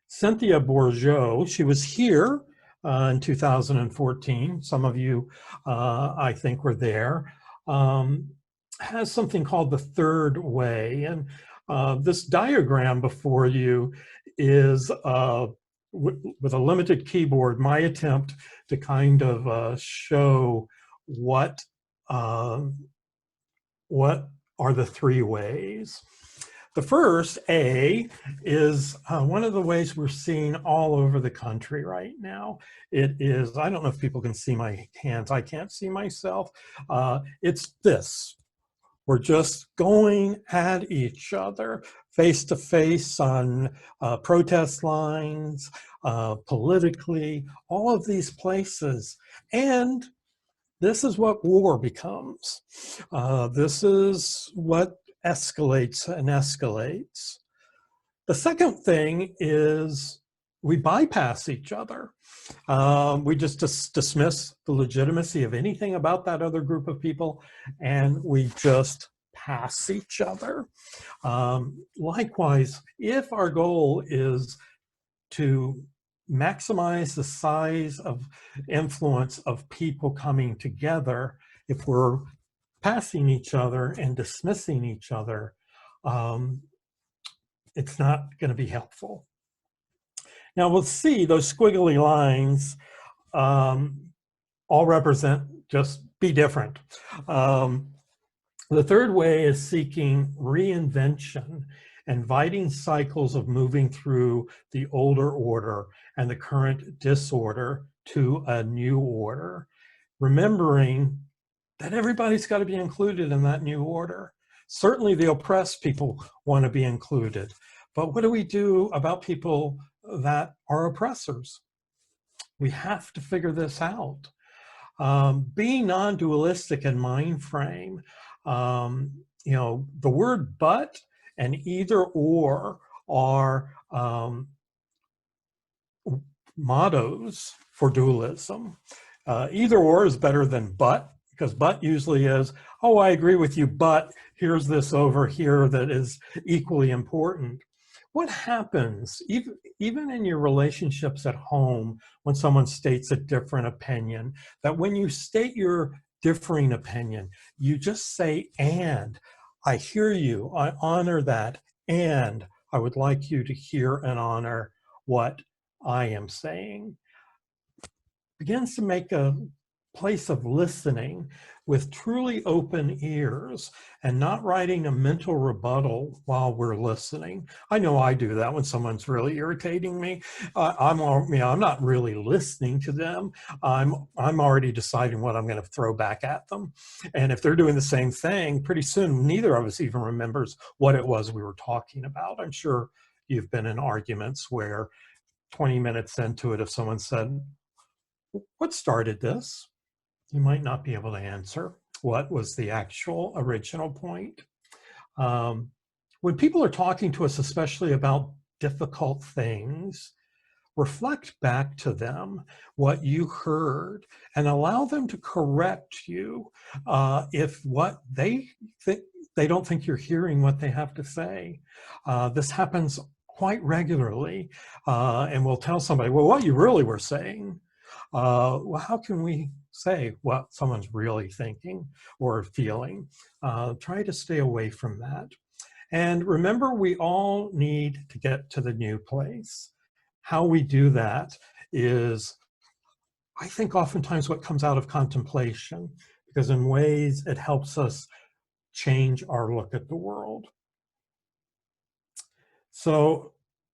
Cynthia Bourgeot, she was here in 2014. Some of you, I think, were there. Has something called the third way. And this diagram before you is, with a limited keyboard, my attempt to kind of show what are the three ways. The first, A, is one of the ways we're seeing all over the country right now. It is, I don't know if people can see my hands, I can't see myself. It's this. We're just going at each other face to face on protest lines, politically, all of these places. And this is what war becomes. This is what escalates and escalates. The second thing is we bypass each other. We just dismiss the legitimacy of anything about that other group of people, and we just pass each other. Likewise, if our goal is to maximize the size of influence of people coming together, if we're passing each other and dismissing each other, it's not going to be helpful. Now we'll see those squiggly lines all represent just be different. The third way is seeking reinvention, inviting cycles of moving through the older order and the current disorder to a new order, remembering that everybody's got to be included in that new order. Certainly the oppressed people want to be included, but what do we do about people that are oppressors? We have to figure this out. Being non-dualistic in mind frame, you know, the word but and either or are mottos for dualism. Either or is better than but, because but usually is, oh, I agree with you, but here's this over here that is equally important. What happens, even in your relationships at home, when someone states a different opinion, that when you state your differing opinion, you just say, and, I hear you, I honor that, and I would like you to hear and honor what I am saying. Begins to make a place of listening with truly open ears and not writing a mental rebuttal while we're listening. I know I do that when someone's really irritating me. I'm not really listening to them. I'm already deciding what I'm going to throw back at them. And if they're doing the same thing, pretty soon neither of us even remembers what it was we were talking about. I'm sure you've been in arguments where 20 minutes into it, if someone said, "What started this?" you might not be able to answer what was the actual original point. When people are talking to us, especially about difficult things, reflect back to them what you heard and allow them to correct you if what they don't think you're hearing what they have to say. This happens quite regularly, and we'll tell somebody, well, what you really were saying. Well, how can we say what someone's really thinking or feeling? Try to stay away from that. And remember, we all need to get to the new place. How we do that is, I think, oftentimes what comes out of contemplation, because in ways it helps us change our look at the world. So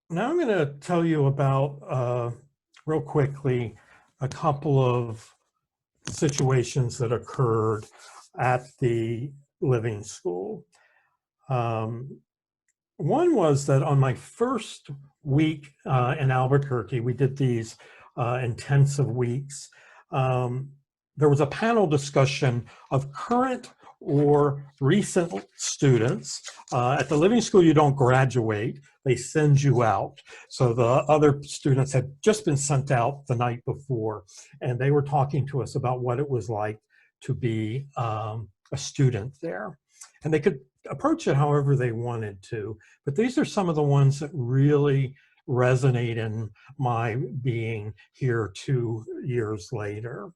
now I'm going to tell you about, real quickly, a couple of situations that occurred at the Living School. One was that on my first week in Albuquerque, we did these intensive weeks. There was a panel discussion of current or recent students. At the Living School, you don't graduate, they send you out. So the other students had just been sent out the night before, and they were talking to us about what it was like to be a student there. And they could approach it however they wanted to, but these are some of the ones that really resonate in my being here 2 years later.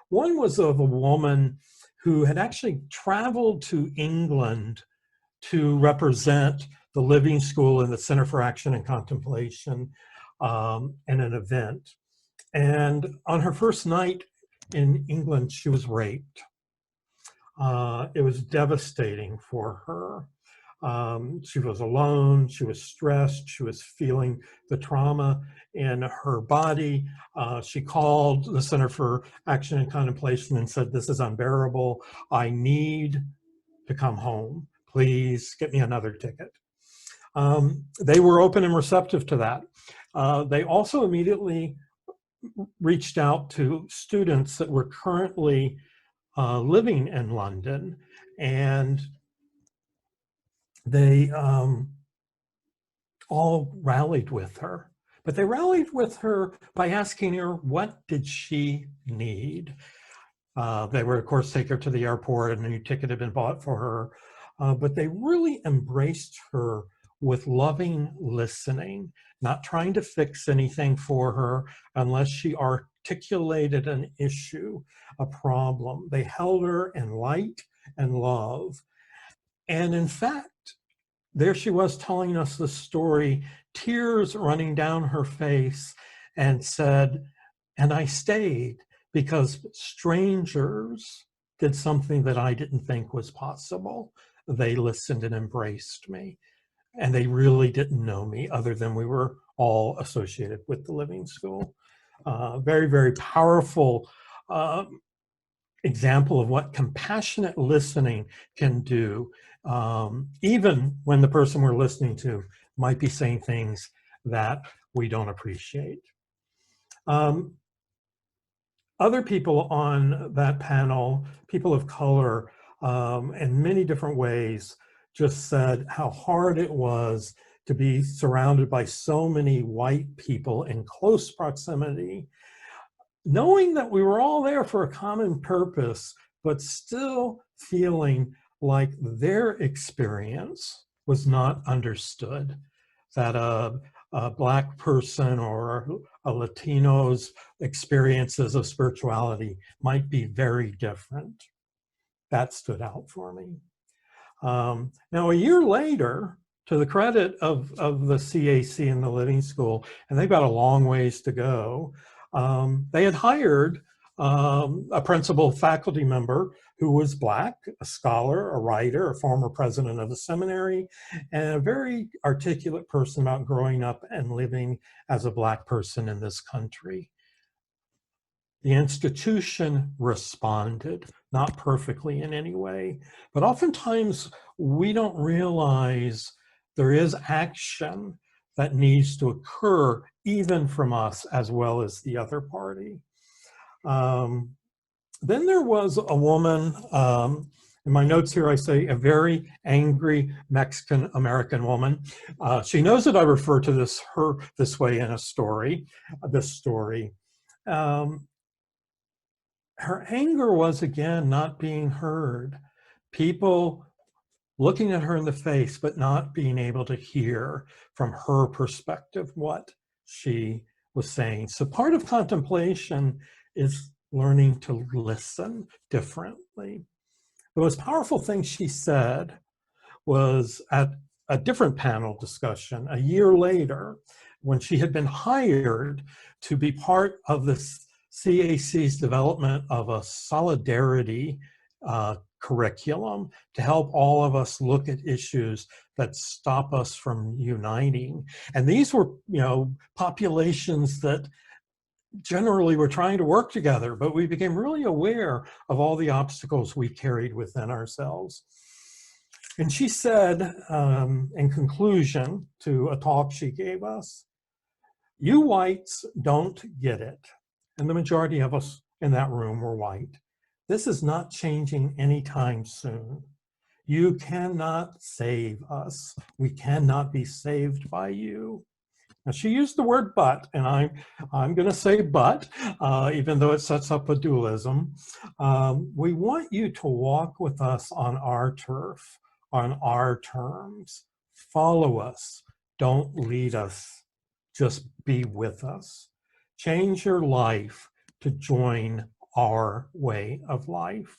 One was of a woman who had actually traveled to England to represent the Living School and the Center for Action and Contemplation in an event. And on her first night in England, she was raped. It was devastating for her. She was alone, she was stressed, she was feeling the trauma in her body. She called the Center for Action and Contemplation and said, "This is unbearable. I need to come home. Please get me another ticket." They were open and receptive to that. They also immediately reached out to students that were currently living in London, and they all rallied with her. But they rallied with her by asking her, what did she need? They would, of course, take her to the airport, and a new ticket had been bought for her. But they really embraced her with loving listening, not trying to fix anything for her unless she articulated an issue, a problem. They held her in light and love. And in fact, there she was telling us the story, tears running down her face, and said, "And I stayed because strangers did something that I didn't think was possible. They listened and embraced me. And they really didn't know me other than we were all associated with the Living School. Very, very powerful example of what compassionate listening can do, even when the person we're listening to might be saying things that we don't appreciate. Other people on that panel, people of color, in many different ways, just said how hard it was to be surrounded by so many white people in close proximity, knowing that we were all there for a common purpose, but still feeling like their experience was not understood, that a Black person or a Latino's experiences of spirituality might be very different. That stood out for me. Now, a year later, to the credit of the CAC and the Living School, and they've got a long ways to go, they had hired a principal faculty member who was Black, a scholar, a writer, a former president of the seminary, and a very articulate person about growing up and living as a Black person in this country. The institution responded, not perfectly in any way, but oftentimes we don't realize there is action that needs to occur even from us as well as the other party. Then there was a woman, in my notes here I say a very angry Mexican-American woman. She knows that I refer to her this way in a story, this story. Her anger was, again, not being heard. People looking at her in the face, but not being able to hear from her perspective what she was saying. So part of contemplation is learning to listen differently. The most powerful thing she said was at a different panel discussion a year later, when she had been hired to be part of this CAC's development of a solidarity curriculum to help all of us look at issues that stop us from uniting. And these were, populations that generally were trying to work together, but we became really aware of all the obstacles we carried within ourselves. And she said, in conclusion to a talk she gave us, "You whites don't get it." And the majority of us in that room were white. "This is not changing anytime soon. You cannot save us. We cannot be saved by you." Now, she used the word "but," and I'm going to say "but," even though it sets up a dualism. We want you to walk with us on our turf, on our terms. Follow us. Don't lead us. Just be with us. Change your life to join our way of life.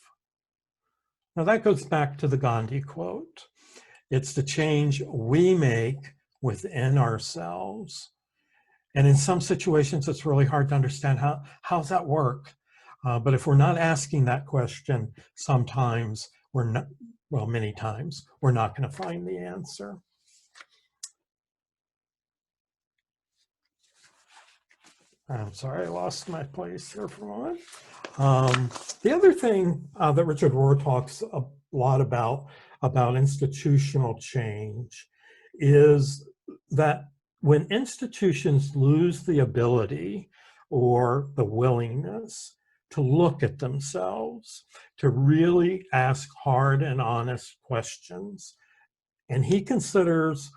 Now that goes back to the Gandhi quote. It's the change we make within ourselves. And in some situations, it's really hard to understand how's that work? But if we're not asking that question, sometimes we're not, well, many times, we're not going to find the answer. I'm sorry, I lost my place here for a moment. The other thing that Richard Rohr talks a lot about institutional change is that when institutions lose the ability or the willingness to look at themselves, to really ask hard and honest questions, and he considers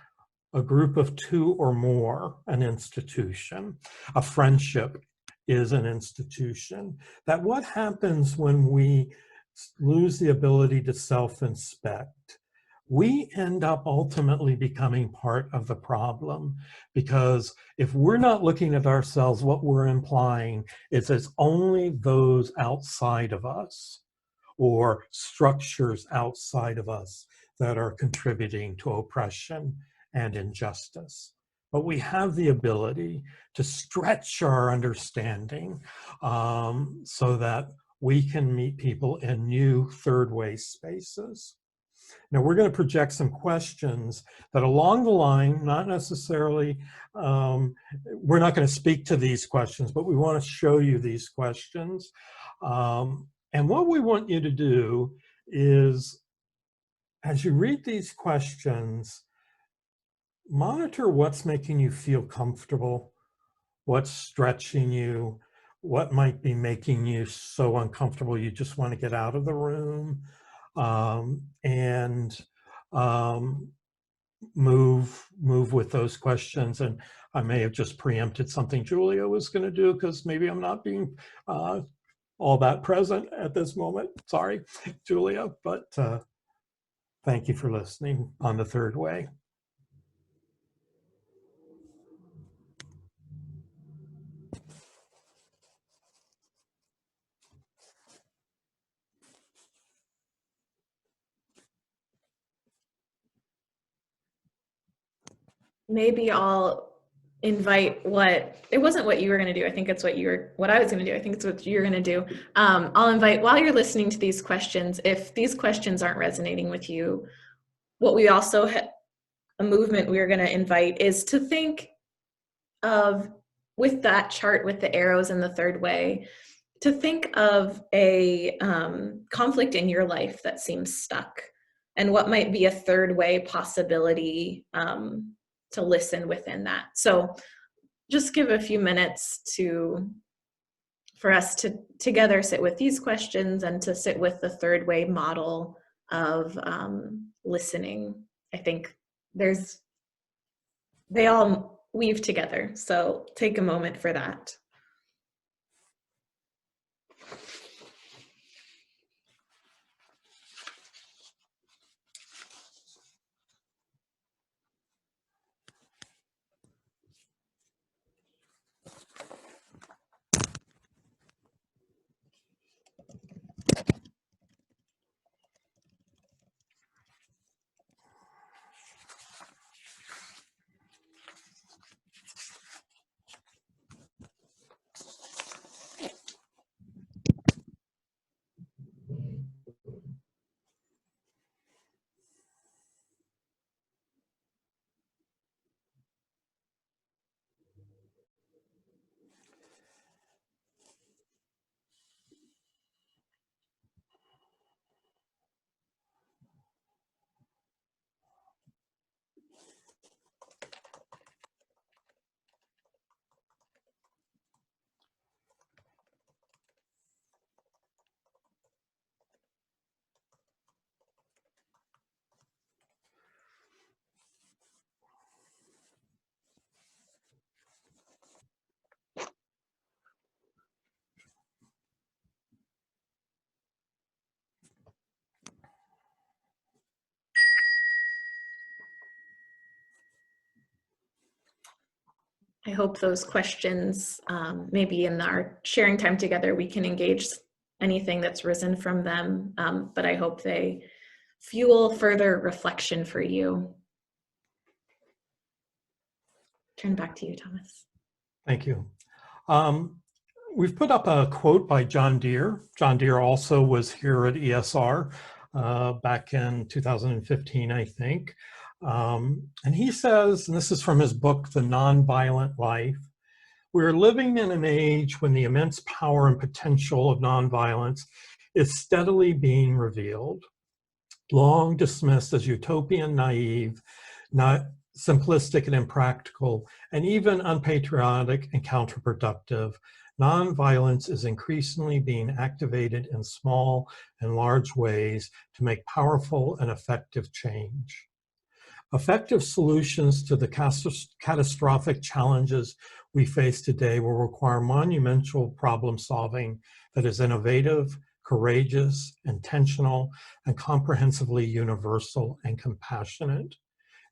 a group of two or more an institution, a friendship is an institution, that what happens when we lose the ability to self-inspect, we end up ultimately becoming part of the problem, because if we're not looking at ourselves, what we're implying is it's only those outside of us or structures outside of us that are contributing to oppression and injustice. But we have the ability to stretch our understanding so that we can meet people in new third way spaces. Now we're going to project some questions that along the line, not necessarily, we're not going to speak to these questions, but we want to show you these questions. And what we want you to do is, as you read these questions, monitor what's making you feel comfortable, what's stretching you, what might be making you so uncomfortable you just want to get out of the room, and move with those questions. And I may have just preempted something Julia was going to do because maybe I'm not being all that present at this moment. Sorry, Julia, but thank you for listening on the third way. Maybe I'll invite it wasn't what you were going to do. I think it's what I was going to do. I think it's what you're going to do. I'll invite, while you're listening to these questions, if these questions aren't resonating with you, what we also a movement we're going to invite is to think of, with that chart with the arrows and the third way, to think of a conflict in your life that seems stuck, and what might be a third way possibility to listen within that. So just give a few minutes for us to together sit with these questions and to sit with the third way model of listening. I think they all weave together. So take a moment for that. I hope those questions, maybe in our sharing time together, we can engage anything that's risen from them, but I hope they fuel further reflection for you. Turn back to you, Thomas. Thank you. We've put up a quote by John Deere. John Deere also was here at ESR back in 2015, I think. And he says, and this is from his book, The Nonviolent Life, "We're living in an age when the immense power and potential of nonviolence is steadily being revealed. Long dismissed as utopian, naive, not simplistic and impractical, and even unpatriotic and counterproductive, nonviolence is increasingly being activated in small and large ways to make powerful and effective change. Effective solutions to the catastrophic challenges we face today will require monumental problem solving that is innovative, courageous, intentional, and comprehensively universal and compassionate.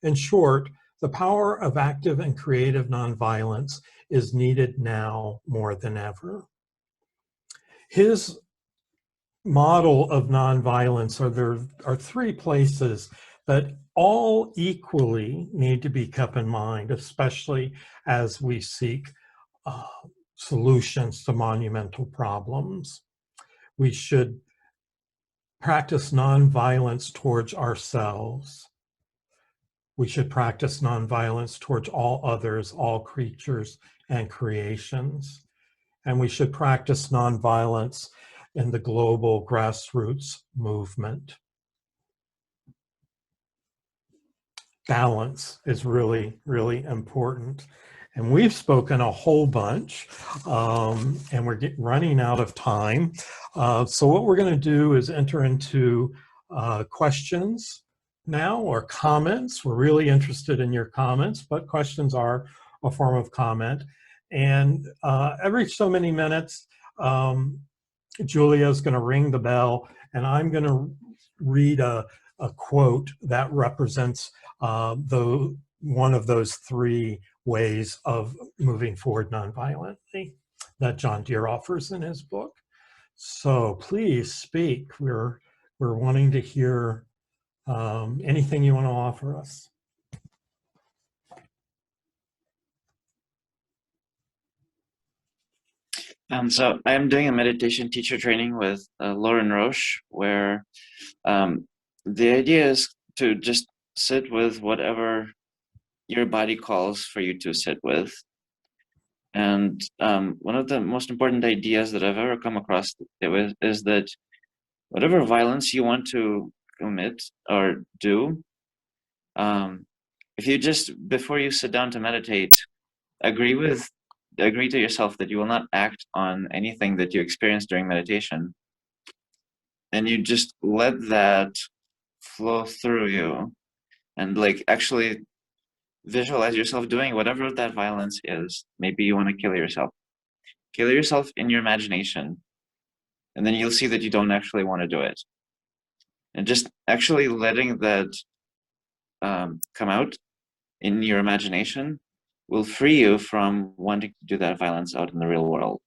In short, the power of active and creative nonviolence is needed now more than ever." His model of nonviolence there are three places that all equally need to be kept in mind, especially as we seek solutions to monumental problems. We should practice nonviolence towards ourselves. We should practice nonviolence towards all others, all creatures and creations. And we should practice nonviolence in the global grassroots movement. Balance is really, really important. And we've spoken a whole bunch, and we're running out of time. So what we're going to do is enter into questions now, or comments. We're really interested in your comments, but questions are a form of comment. And every so many minutes, Julia's going to ring the bell, and I'm going to read a quote that represents one of those three ways of moving forward nonviolently that John Deere offers in his book. So please speak. We're wanting to hear anything you want to offer us. So I'm doing a meditation teacher training with Lauren Roche, where the idea is to just sit with whatever your body calls for you to sit with. And one of the most important ideas that I've ever come across is that whatever violence you want to commit or do, if you just, before you sit down to meditate, agree to yourself that you will not act on anything that you experience during meditation, and you just let that flow through you, and like actually visualize yourself doing whatever that violence is. Maybe you want to kill yourself in your imagination, and then you'll see that you don't actually want to do it. And just actually letting that come out in your imagination will free you from wanting to do that violence out in the real world.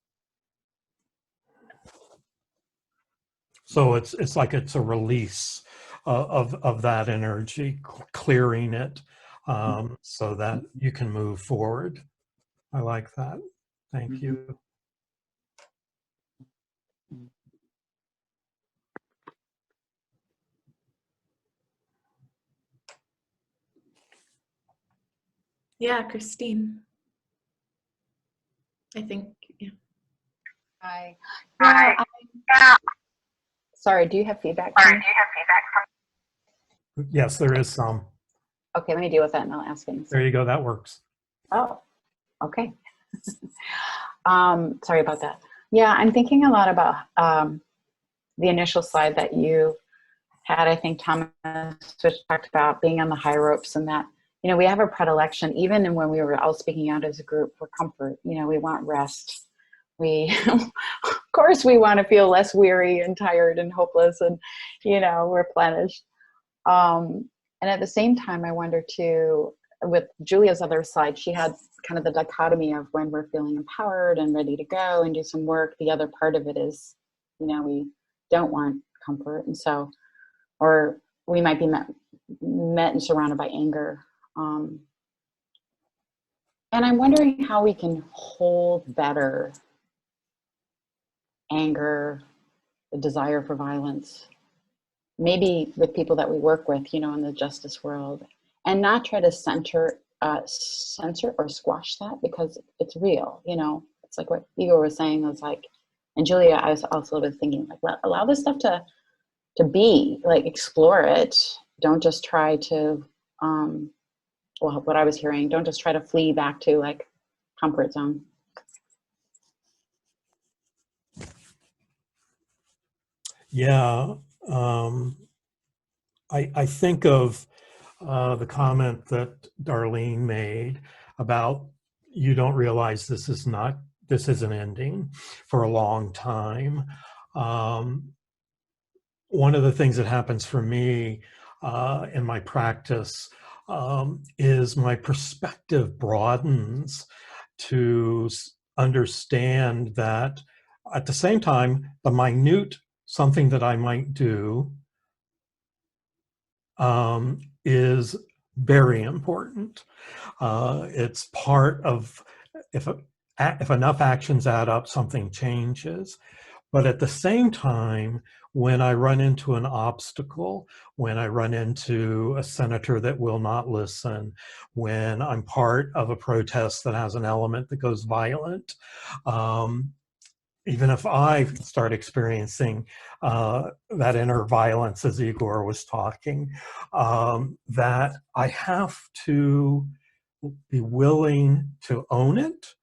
So it's like it's a release of that energy, clearing it, so that you can move forward. I like that. Thank you. Yeah, Christine. I think, yeah. Hi. Yeah, sorry, do you have feedback? Yes, there is some. Okay, let me deal with that and I'll ask things. There you go. That works. Oh, okay. Sorry about that. Yeah, I'm thinking a lot about the initial slide that you had. I think Thomas talked about being on the high ropes, and that, you know, we have a predilection, even when we were all speaking out as a group, for comfort. You know, we want rest. We, of course, we want to feel less weary and tired and hopeless and, you know, replenished. And at the same time, I wonder too, with Julia's other slide, she had kind of the dichotomy of when we're feeling empowered and ready to go and do some work. The other part of it is, you know, we don't want comfort. And so, or we might be met and surrounded by anger. And I'm wondering how we can hold better anger, the desire for violence, maybe with people that we work with, you know, in the justice world, and not try to censor or squash that, because it's real. You know, it's like what Igor was saying. I was like, and Julia, I was also thinking, like, allow this stuff to be, like, explore it. Don't just try to, well, what I was hearing, don't just try to flee back to, like, comfort zone. Yeah, I think of the comment that Darlene made about, you don't realize this isn't ending for a long time. One of the things that happens for me in my practice is my perspective broadens to understand that at the same time, the minute something that I might do is very important. It's part of, if enough actions add up, something changes. But at the same time, when I run into an obstacle, when I run into a senator that will not listen, when I'm part of a protest that has an element that goes violent, even if I start experiencing that inner violence, as Igor was talking, that I have to be willing to own it.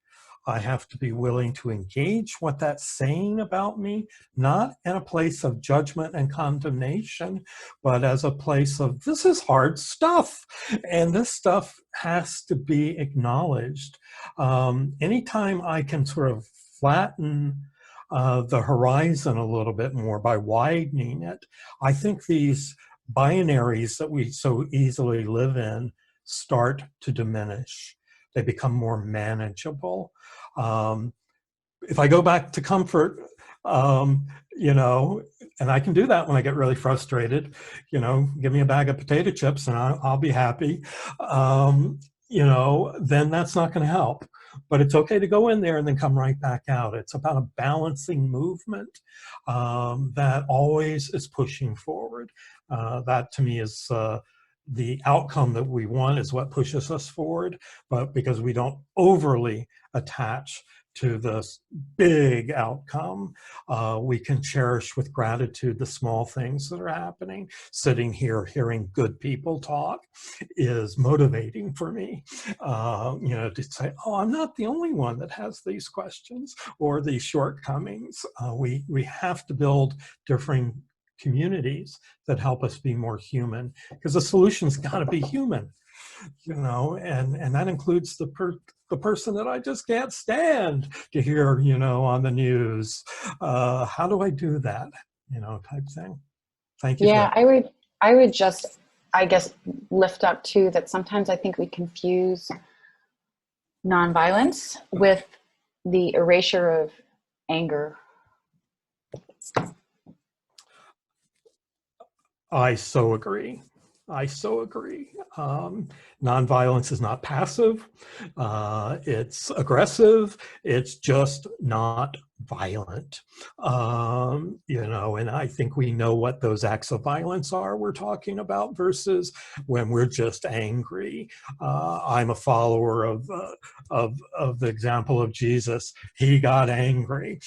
I have to be willing to engage what that's saying about me, not in a place of judgment and condemnation, but as a place of, this is hard stuff, and this stuff has to be acknowledged. Anytime I can sort of flatten the horizon a little bit more by widening it, I think these binaries that we so easily live in start to diminish. They become more manageable. If I go back to comfort, you know, and I can do that when I get really frustrated, you know, give me a bag of potato chips and I'll be happy, you know, then that's not going to help. But it's okay to go in there and then come right back out. It's about a balancing movement that always is pushing forward. That to me is the outcome that we want is what pushes us forward, but because we don't overly attach to this big outcome, we can cherish with gratitude the small things that are happening. Sitting here hearing good people talk is motivating for me, you know, to say, oh, I'm not the only one that has these questions or these shortcomings. We have to build different communities that help us be more human, because the solution's got to be human, you know, and that includes the person that I just can't stand to hear, you know, on the news. How do I do that, you know, type thing. Thank you. Yeah, I would just, I guess, lift up too that sometimes I think we confuse nonviolence with the erasure of anger. I so agree. I so agree. Nonviolence is not passive. It's aggressive. It's just not violent. You know, and I think we know what those acts of violence are we're talking about versus when we're just angry. I'm a follower of the example of Jesus. He got angry,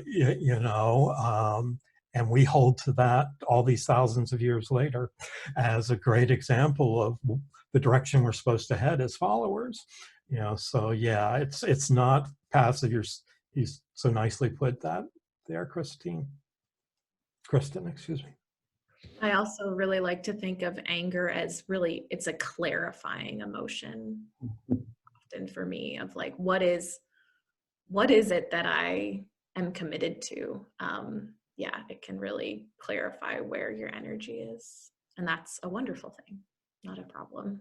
you know, and we hold to that all these thousands of years later as a great example of the direction we're supposed to head as followers. You know, so yeah, it's not passive. You so nicely put that there, Kristen, excuse me. I also really like to think of anger as really, it's a clarifying emotion often for me of like, what is it that I am committed to? Yeah, it can really clarify where your energy is. And that's a wonderful thing, not a problem.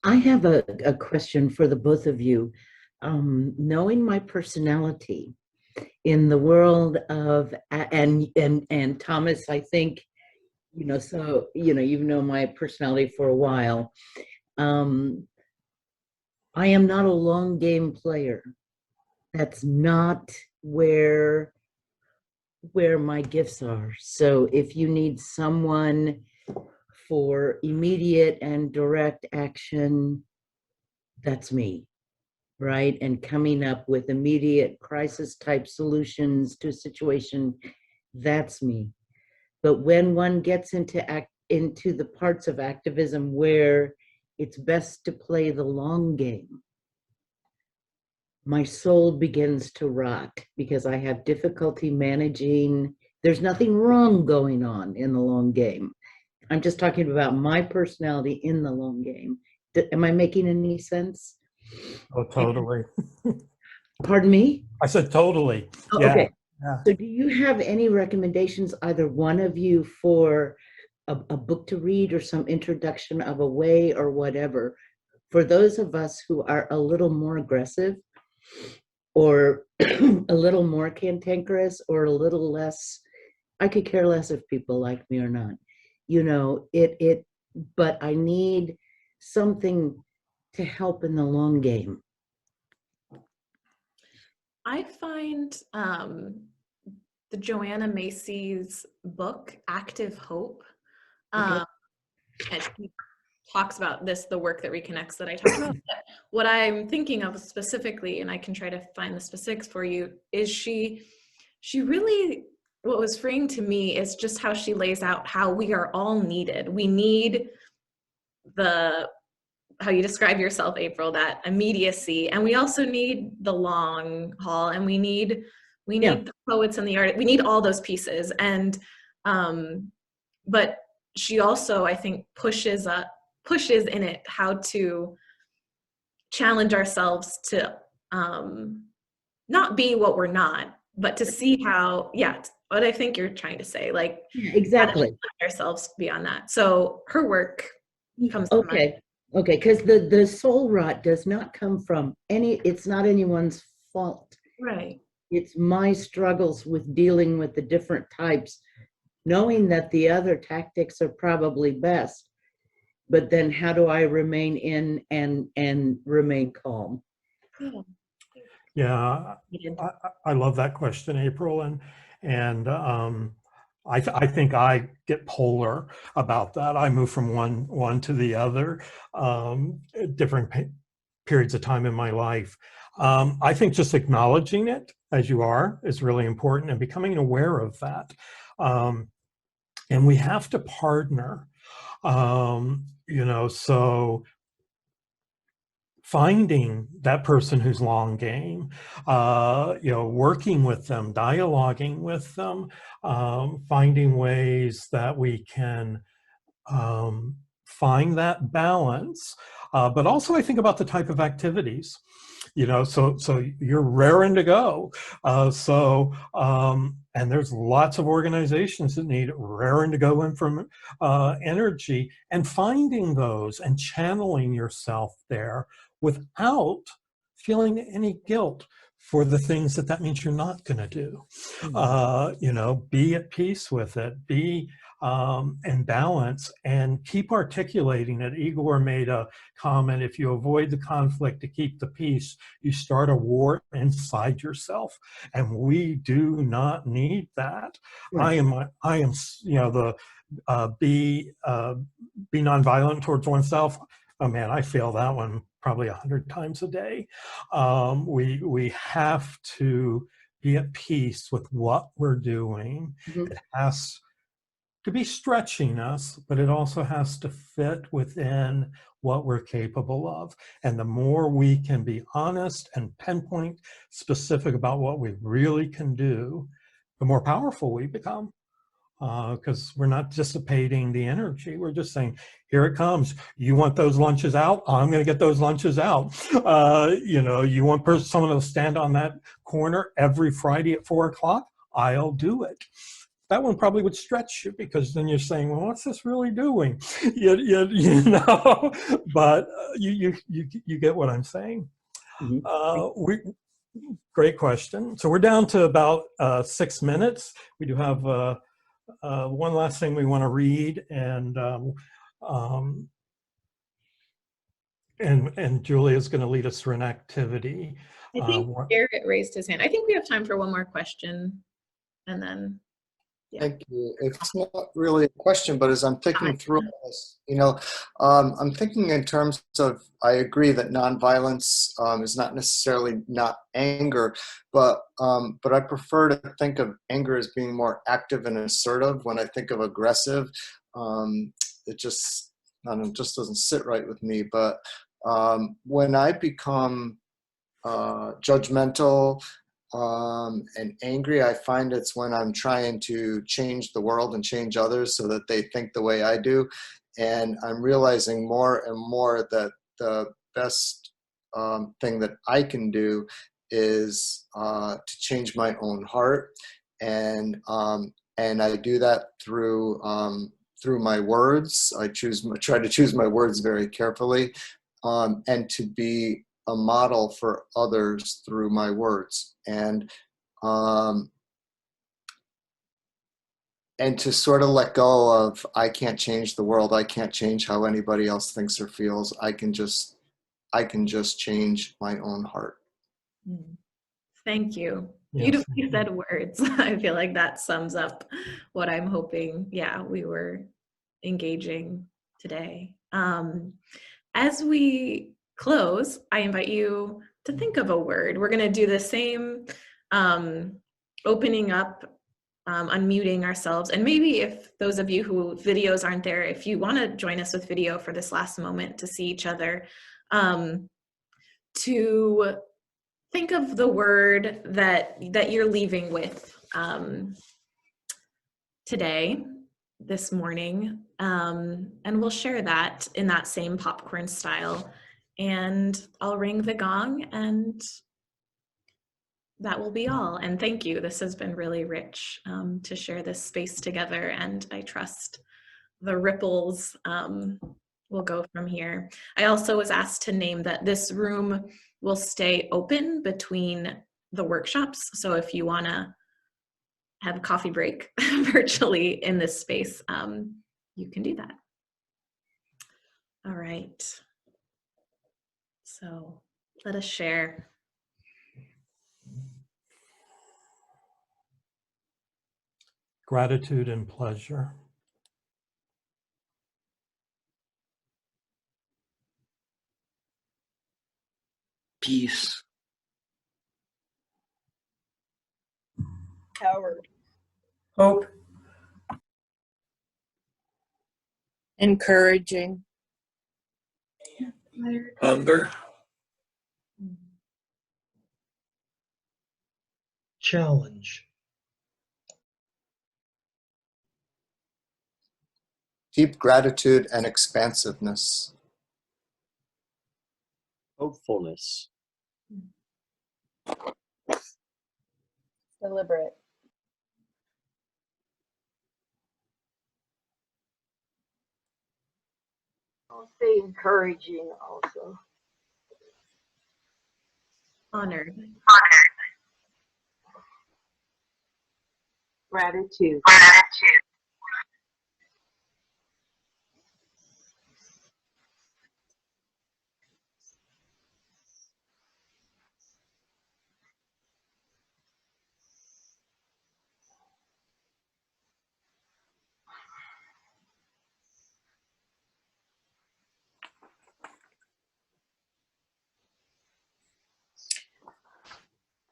I have a question for the both of you. Knowing my personality in the world of, and Thomas, I think, you know, so, you know, you've known my personality for a while. I am not a long game player. That's not where my gifts are. So if you need someone for immediate and direct action, that's me, right? And coming up with immediate crisis type solutions to a situation, that's me. But when one gets into the parts of activism where it's best to play the long game, my soul begins to rot because I have difficulty managing. There's nothing wrong going on in the long game. I'm just talking about my personality in the long game. Am I making any sense? Oh, totally. Pardon me? I said totally. Oh, yeah. Okay. Yeah. So do you have any recommendations, either one of you, for a book to read or some introduction of a way or whatever, for those of us who are a little more aggressive or a little more cantankerous or a little less, I could care less if people like me or not, you know, but I need something to help in the long game. I find the Joanna Macy's book, Active Hope, and she talks about this, the work that reconnects that I talked about. But what I'm thinking of specifically, and I can try to find the specifics for you, is she really, what was freeing to me is just how she lays out how we are all needed. We need how you describe yourself, April, that immediacy, and we also need the long haul, and we need the poets and the art. We need all those pieces, and but she also, I think, pushes in it how to challenge ourselves to not be what we're not, but to see how, what I think you're trying to say, like exactly, challenge ourselves beyond that. So her work comes to mind. Okay, because the soul rot does not come from it's not anyone's fault. Right. It's my struggles with dealing with the different types, knowing that the other tactics are probably best, but then how do I remain in and remain calm? Yeah, I love that question, April, and I think I get polar about that. I move from one to the other, at different periods of time in my life. I think just acknowledging it as you are is really important, and becoming aware of that. And we have to partner, so finding that person who's long game, working with them, dialoguing with them, finding ways that we can find that balance. But also I think about the type of activities, so you're raring to go. And there's lots of organizations that need raring to go in from energy, and finding those and channeling yourself there without feeling any guilt for the things that means you're not going to do. Be at peace with it, be in balance, and keep articulating it. Igor made a comment: if you avoid the conflict to keep the peace, you start a war inside yourself, and we do not need that. Right. I am, be nonviolent towards oneself. Oh man, I feel that one probably 100 times a day. We have to be at peace with what we're doing. It has to be stretching us, but it also has to fit within what we're capable of. And the more we can be honest and pinpoint specific about what we really can do, the more powerful we become. Because we're not dissipating the energy. We're just saying, here it comes. You want those lunches out? I'm going to get those lunches out. You want someone to stand on that corner every Friday at 4 o'clock? I'll do it. That one probably would stretch you, because then you're saying, well, what's this really doing? But you get what I'm saying. Great question. So we're down to about 6 minutes. We do have one last thing we want to read, and Julia's going to lead us through an activity. I think Garrett raised his hand. I think we have time for one more question, and then. Yeah. Thank you. It's not really a question, but as I'm thinking through this, I'm thinking in terms of, I agree that nonviolence is not necessarily not anger, but I prefer to think of anger as being more active and assertive. When I think of aggressive, it just doesn't sit right with me. But when I become judgmental, and angry, I find it's when I'm trying to change the world and change others so that they think the way I do. And I'm realizing more and more that the best thing that I can do is to change my own heart. And I do that through my words. I try to choose my words very carefully, and to be a model for others through my words, and to sort of let go of, I can't change the world. I can't change how anybody else thinks or feels. I can just change my own heart. Thank you. Yes. Beautifully said words. I feel like that sums up what I'm hoping, we were engaging today. As we close, I invite you to think of a word. We're going to do the same opening up, unmuting ourselves. And maybe if those of you who videos aren't there, if you want to join us with video for this last moment to see each other, to think of the word that you're leaving with today, this morning, and we'll share that in that same popcorn style. And I'll ring the gong, and that will be all. And thank you. This has been really rich to share this space together, and I trust the ripples will go from here. I also was asked to name that this room will stay open between the workshops. So if you want to have a coffee break virtually in this space, you can do that. All right. So let us share. Gratitude and pleasure. Peace. Howard. Hope. Encouraging. Hunger. Challenge. Deep gratitude and expansiveness. Hopefulness. Deliberate. I'll say encouraging also. Honored. Gratitude.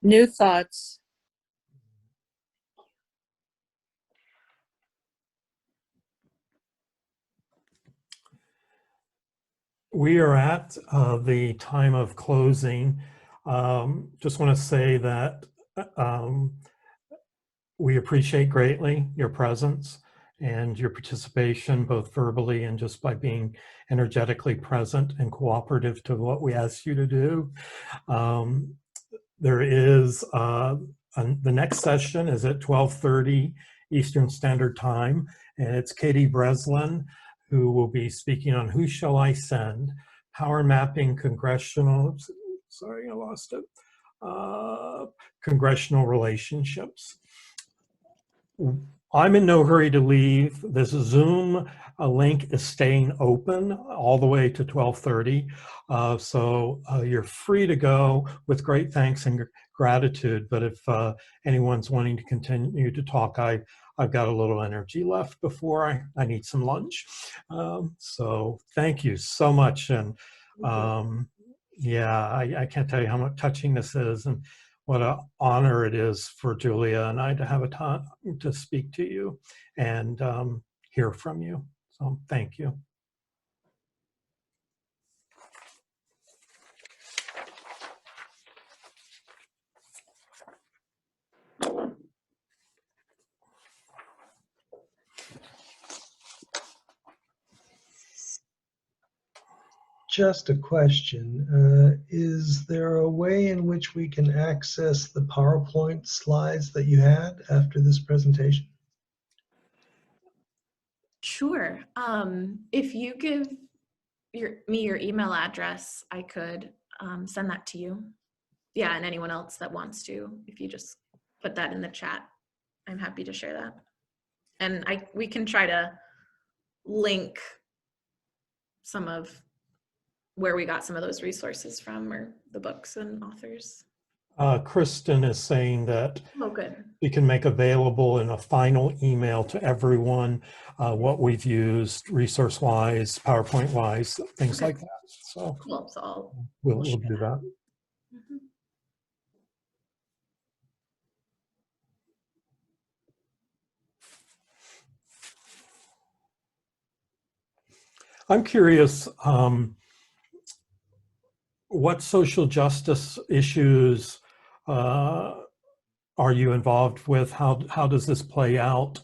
New thoughts. We are at the time of closing. Just want to say that we appreciate greatly your presence and your participation, both verbally and just by being energetically present and cooperative to what we ask you to do. There is, the next session is at 12:30 Eastern Standard Time, and it's Katie Breslin who will be speaking on Who Shall I Send? Power Mapping Congressional, sorry, I lost it, Congressional Relationships. I'm in no hurry to leave. This Zoom link is staying open all the way to 12:30. So you're free to go with great thanks and gratitude. But if anyone's wanting to continue to talk, I've got a little energy left before I need some lunch. So thank you so much. And yeah, I can't tell you how much touching this is and what an honor it is for Julia and I to have a time to speak to you and hear from you. So thank you. Just a question. Is there a way in which we can access the PowerPoint slides that you had after this presentation? Sure. If you give me your email address, I could send that to you. Yeah, and anyone else that wants to, if you just put that in the chat, I'm happy to share that. And we can try to link some of where we got some of those resources from, or the books and authors. Kristen is saying that Oh, good. we can make available in a final email to everyone what we've used resource-wise, PowerPoint-wise, things like that. So Cool. So I'll we'll do that. Mhm. I'm curious, what social justice issues are you involved with? How does this play out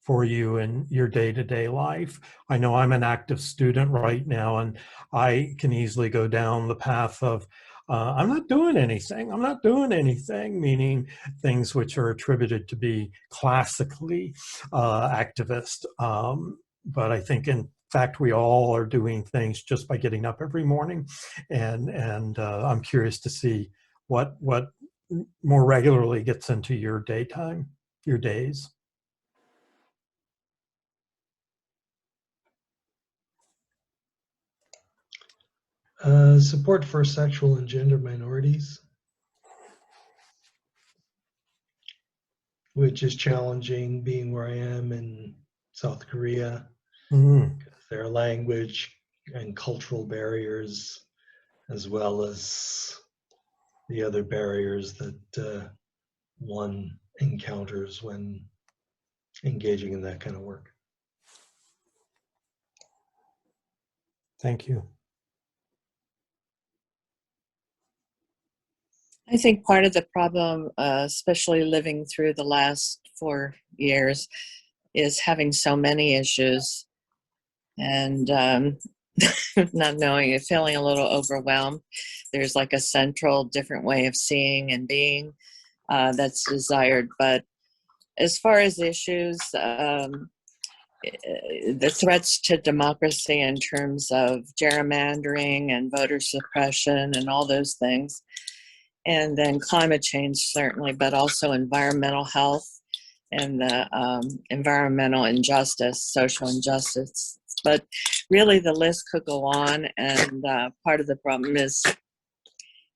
for you in your day-to-day life? I know I'm an active student right now, and I can easily go down the path of I'm not doing anything. I'm not doing anything, meaning things which are attributed to be classically activist. But I think in fact we all are doing things just by getting up every morning, and I'm curious to see what more regularly gets into your daytime, your days. Support for sexual and gender minorities, which is challenging being where I am in South Korea. Their language and cultural barriers, as well as the other barriers that one encounters when engaging in that kind of work. Thank you. I think part of the problem, especially living through the last 4 years, is having so many issues and not knowing it, feeling a little overwhelmed. There's like a central different way of seeing and being that's desired. But as far as issues, the threats to democracy in terms of gerrymandering and voter suppression and all those things, and then climate change certainly, but also environmental health and the environmental injustice, social injustice. But really the list could go on, and part of the problem is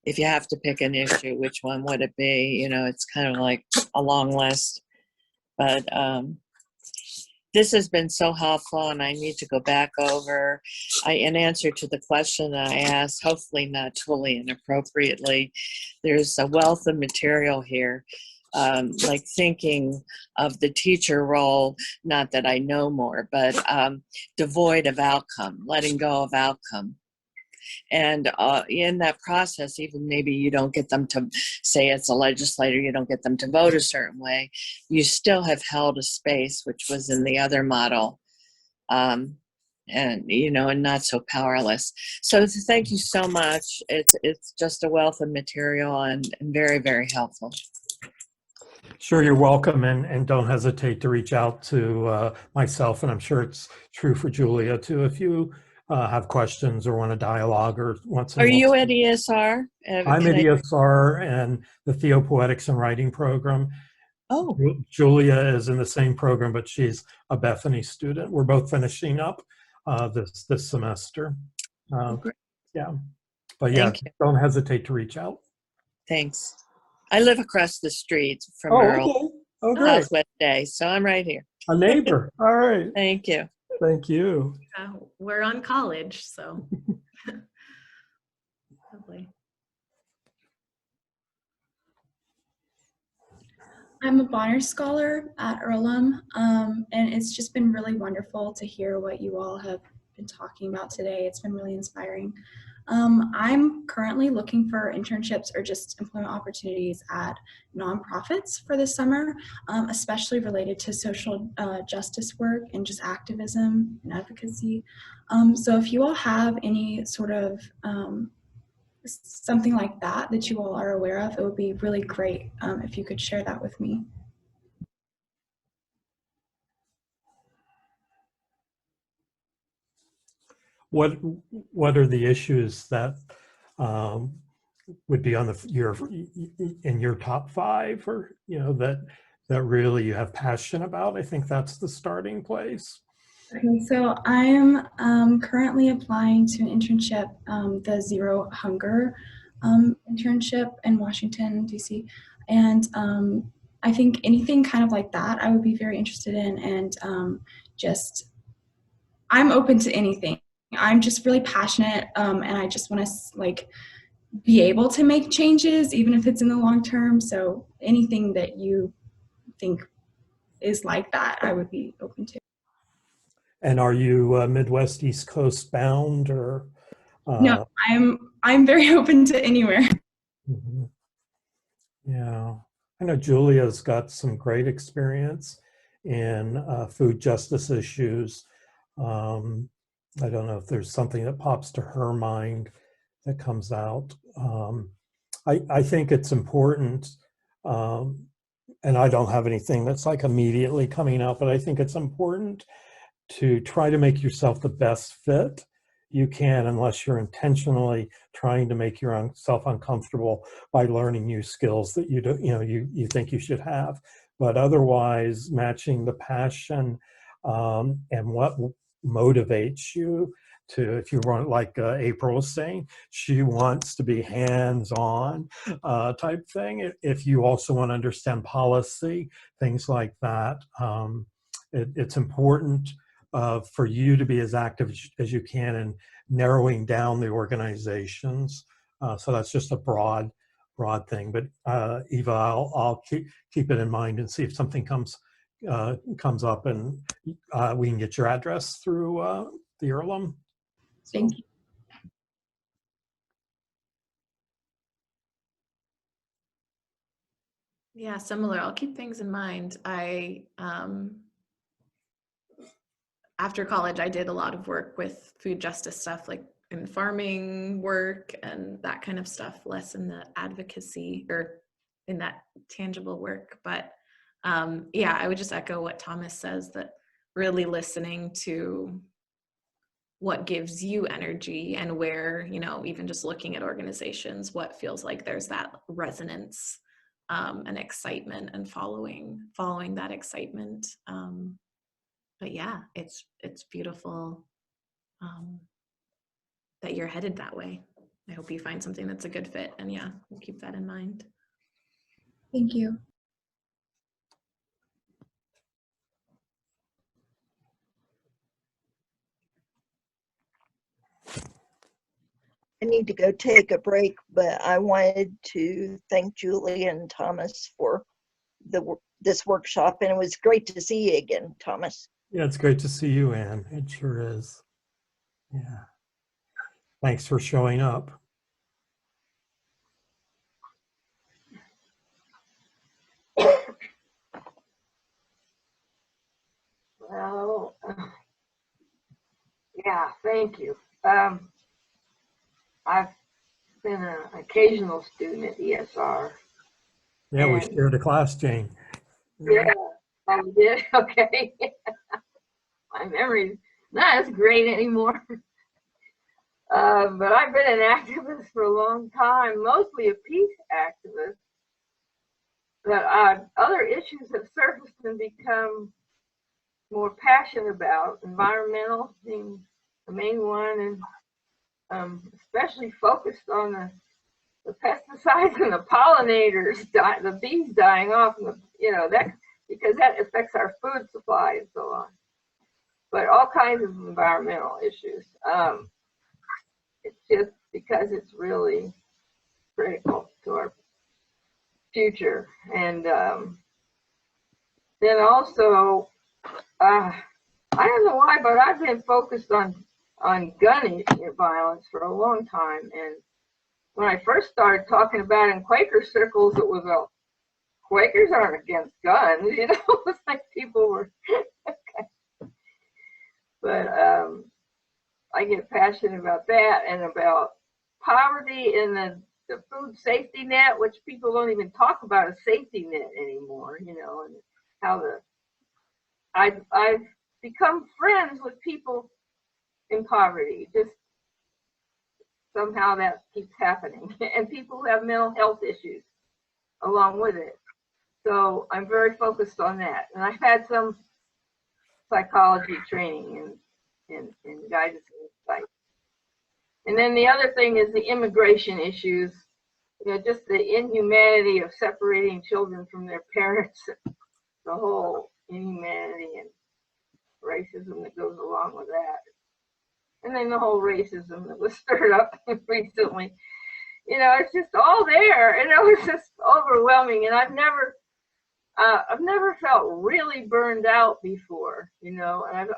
if you have to pick an issue, which one would it be? You know, it's kind of like a long list. But this has been so helpful, and I need to go back over. In answer to the question that I asked, hopefully not totally inappropriately, there's a wealth of material here, like thinking of the teacher role, not that I know more, but devoid of outcome, letting go of outcome. And in that process, even maybe you don't get them to say it's a legislator, you don't get them to vote a certain way, you still have held a space, which was in the other model, and you know, and not so powerless. So thank you so much. It's just a wealth of material and very, very helpful. Sure, you're welcome, and don't hesitate to reach out to myself, and I'm sure it's true for Julia too. If you have questions or want to dialogue or want some. Are you at ESR? I'm at ESR and the Theopoetics and Writing program. Oh. Julia is in the same program, but she's a Bethany student. We're both finishing up this semester. Yeah, but yeah, don't hesitate to reach out. Thanks. I live across the street from Earl. Okay. Oh, great. Southwest Day, so I'm right here. A neighbor. All right. Thank you. Thank you. We're on college, so. Lovely. I'm a Bonner Scholar at Earlham, and it's just been really wonderful to hear what you all have been talking about today. It's been really inspiring. I'm currently looking for internships or just employment opportunities at nonprofits for this summer, especially related to social justice work and just activism and advocacy. So if you all have any sort of something like that you all are aware of, it would be really great if you could share that with me. What are the issues that would be on your top 5, or you know that really you have passion about? I think that's the starting place. Okay, so I'm currently applying to an internship, the Zero Hunger internship in Washington, D.C. And I think anything kind of like that I would be very interested in, and I'm open to anything. I'm just really passionate, and I just want to like be able to make changes, even if it's in the long term. So anything that you think is like that, I would be open to. And are you Midwest, East Coast bound, or? No, I'm very open to anywhere. Mm-hmm. Yeah, I know Julia's got some great experience in food justice issues. I don't know if there's something that pops to her mind that comes out. I think it's important, and I don't have anything that's like immediately coming out, but I think it's important to try to make yourself the best fit you can, unless you're intentionally trying to make yourself uncomfortable by learning new skills that you think you should have. But otherwise, matching the passion and what motivates you to, if you want, like April was saying, she wants to be hands-on type thing. If you also want to understand policy, things like that, it's important for you to be as active as you can in narrowing down the organizations. So that's just a broad thing. But Eva, I'll keep it in mind and see if something comes up, and we can get your address through the Earlham. So. Thank you. Yeah, similar. I'll keep things in mind. After college, I did a lot of work with food justice stuff, like in farming work and that kind of stuff, less in the advocacy or in that tangible work. But yeah, I would just echo what Thomas says, that really listening to what gives you energy and where, even just looking at organizations, what feels like there's that resonance and excitement, and following that excitement. But yeah, it's beautiful that you're headed that way. I hope you find something that's a good fit, and yeah, we'll keep that in mind. Thank you. I need to go take a break, but I wanted to thank Julie and Thomas for this workshop, and it was great to see you again, Thomas. Yeah, it's great to see you, Anne. It sure is. Yeah. Thanks for showing up. Well, yeah, thank you. I've been an occasional student at ESR. Yeah, we shared a class, Jane. Yeah, I did. Okay. My memory's not as great anymore. But I've been an activist for a long time, mostly a peace activist. But other issues have surfaced and become more passionate about. Environmental being the main one, and especially focused on the pesticides and the pollinators, the bees dying off, and that, because that affects our food supply and so on. But all kinds of environmental issues. It's just because it's really critical to our future. And then also, I don't know why, but I've been focused on gun violence for a long time. And when I first started talking about it in Quaker circles, it was Quakers aren't against guns, it's like people were. Okay. But I get passionate about that, and about poverty and the food safety net, which people don't even talk about a safety net anymore, and how I've become friends with people in poverty. Just somehow that keeps happening, and people who have mental health issues along with it. So I'm very focused on that, and I've had some psychology training and guidance and insight. And then the other thing is the immigration issues you know, just the inhumanity of separating children from their parents, the whole inhumanity and racism that goes along with that. And then the whole racism that was stirred up recently. You know, it's just all there, and it was just overwhelming. And I've never felt really burned out before, you know. And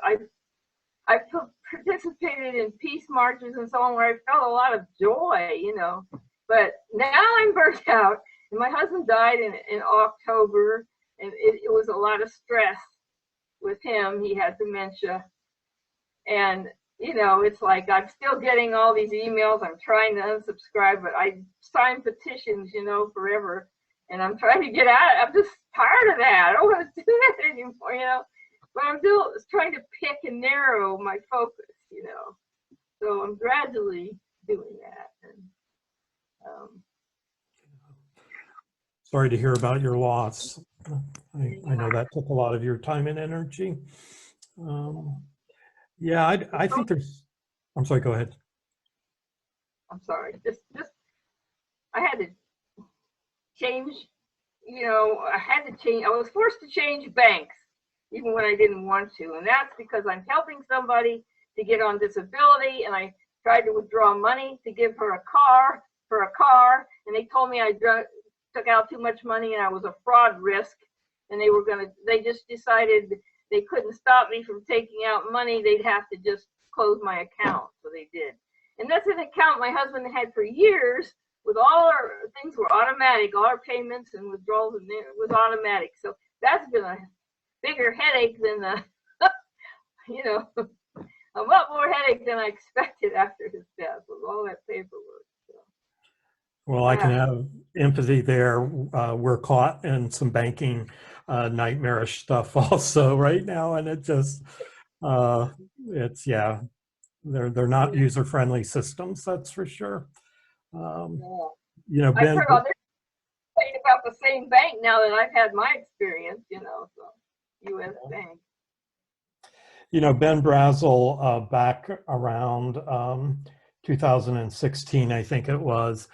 I've participated in peace marches and so on where I felt a lot of joy, you know. But now I'm burnt out, and my husband died in October, and it was a lot of stress with him. He had dementia, and you know, it's like I'm still getting all these emails. I'm trying to unsubscribe, but I sign petitions, you know, forever, and I'm trying to get out. I'm just tired of that. I don't want to do that anymore, you know. But I'm still trying to pick and narrow my focus, you know. So I'm gradually doing that. And, sorry to hear about your loss. I know that took a lot of your time and energy. Yeah, I think there's, I'm sorry, go ahead. I'm sorry, just I had to change, you know, I was forced to change banks, even when I didn't want to. And that's because I'm helping somebody to get on disability, and I tried to withdraw money to give her a car, and they told me I took out too much money and I was a fraud risk, and they just decided they couldn't stop me from taking out money. They'd have to just close my account. So they did. And that's an account my husband had for years with all our things were automatic, all our payments and withdrawals, and it was automatic. So that's been a bigger headache than you know, a lot more headache than I expected after his death with all that paperwork. So. Well, I can have empathy there. We're caught in some banking nightmarish stuff also right now, and it just it's yeah, they're not user-friendly systems, that's for sure. You know, Ben, I've heard others saying about the same bank now that I've had my experience, you know, so U.S. Bank. You know, Ben Brazel, back around 2016, I think it was,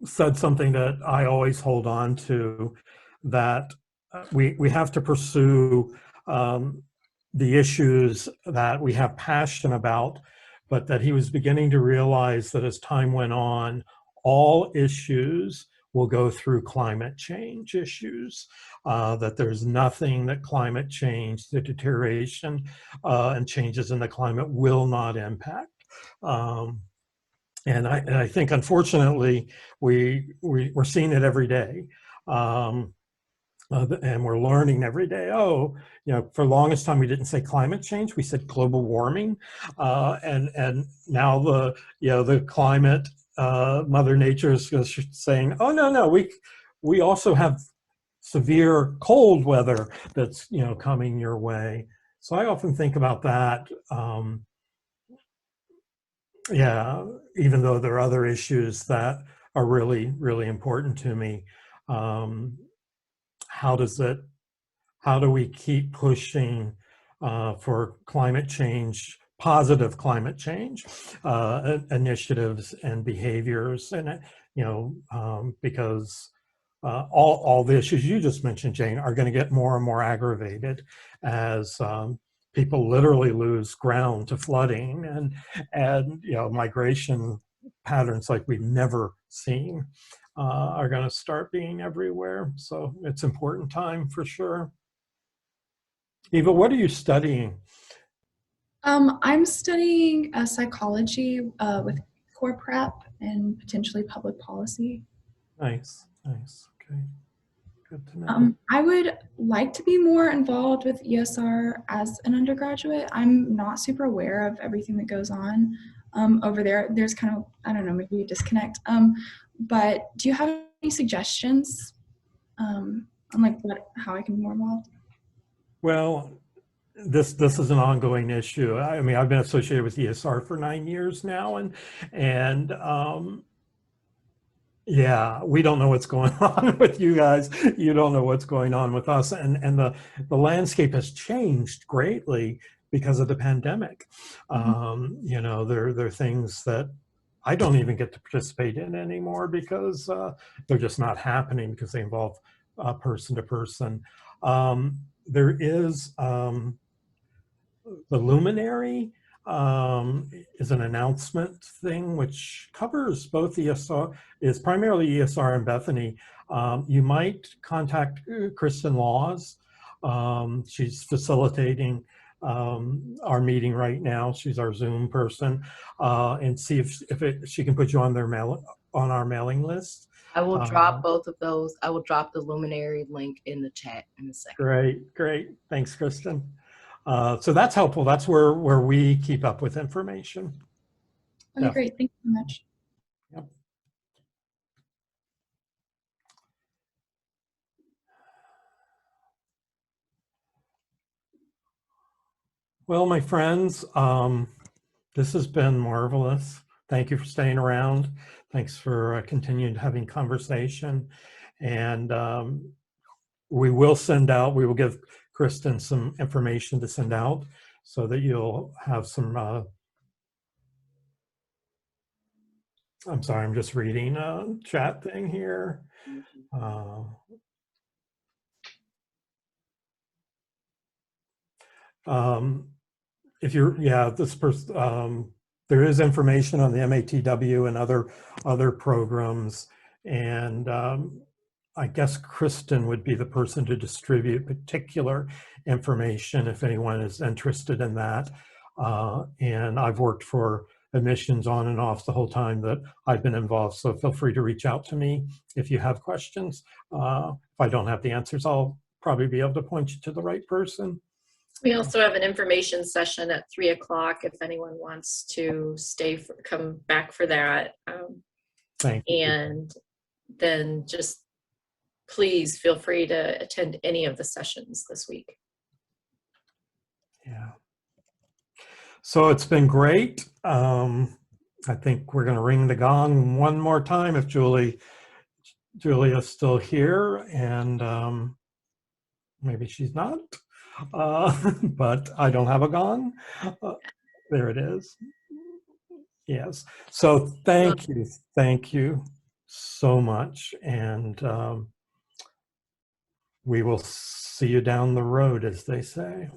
said something that I always hold on to, that we have to pursue the issues that we have passion about, but that he was beginning to realize that as time went on, all issues will go through climate change issues, that there's nothing that climate change, the deterioration and changes in the climate will not impact. And I think, unfortunately, we're seeing it every day. And we're learning every day. Oh, you know, for the longest time we didn't say climate change; we said global warming, and now the climate, Mother Nature is saying, oh no, we also have severe cold weather that's coming your way. So I often think about that. Yeah, even though there are other issues that are really, really important to me. How do we keep pushing for climate change, positive climate change initiatives and behaviors, and because all the issues you just mentioned, Jane, are going to get more and more aggravated as people literally lose ground to flooding and migration patterns like we've never seen are going to start being everywhere. So it's important time for sure. Eva, what are you studying? I'm studying psychology with core prep and potentially public policy. Nice. Okay, good to know. I would like to be more involved with ESR as an undergraduate. I'm not super aware of everything that goes on over there. There's kind of, I don't know, maybe a disconnect. But do you have any suggestions on how I can be more involved? Well, this is an ongoing issue. I mean, I've been associated with ESR for 9 years now, and yeah, we don't know what's going on with you guys. You don't know what's going on with us, and the landscape has changed greatly because of the pandemic. There are things that I don't even get to participate in anymore because they're just not happening because they involve person to person. There is the Luminary is an announcement thing which covers both ESR, is primarily ESR and Bethany. You might contact Kristen Laws. She's facilitating our meeting right now. She's our Zoom person, and see if she can put you on our mailing list. I will drop both of those. I will drop the Luminary link in the chat in a second. Great. Thanks, Kristen. So that's helpful. That's where we keep up with information. Okay, great. Thank you so much. Yep. Well, my friends, this has been marvelous. Thank you for staying around. Thanks for continuing having conversation. And we will give Kristen some information to send out so that you'll have some, I'm sorry, I'm just reading a chat thing here. If you're, this person, there is information on the MATW and other programs, and I guess Kristen would be the person to distribute particular information if anyone is interested in that. And I've worked for admissions on and off the whole time that I've been involved, so feel free to reach out to me if you have questions. If I don't have the answers, I'll probably be able to point you to the right person. We also have an information session at 3 o'clock if anyone wants to come back for that. Thank you. And then just please feel free to attend any of the sessions this week. Yeah. So it's been great. I think we're going to ring the gong one more time if Julia's still here, and maybe she's not. But I don't have a gong. There it is. Yes. So thank you so much, and we will see you down the road, as they say.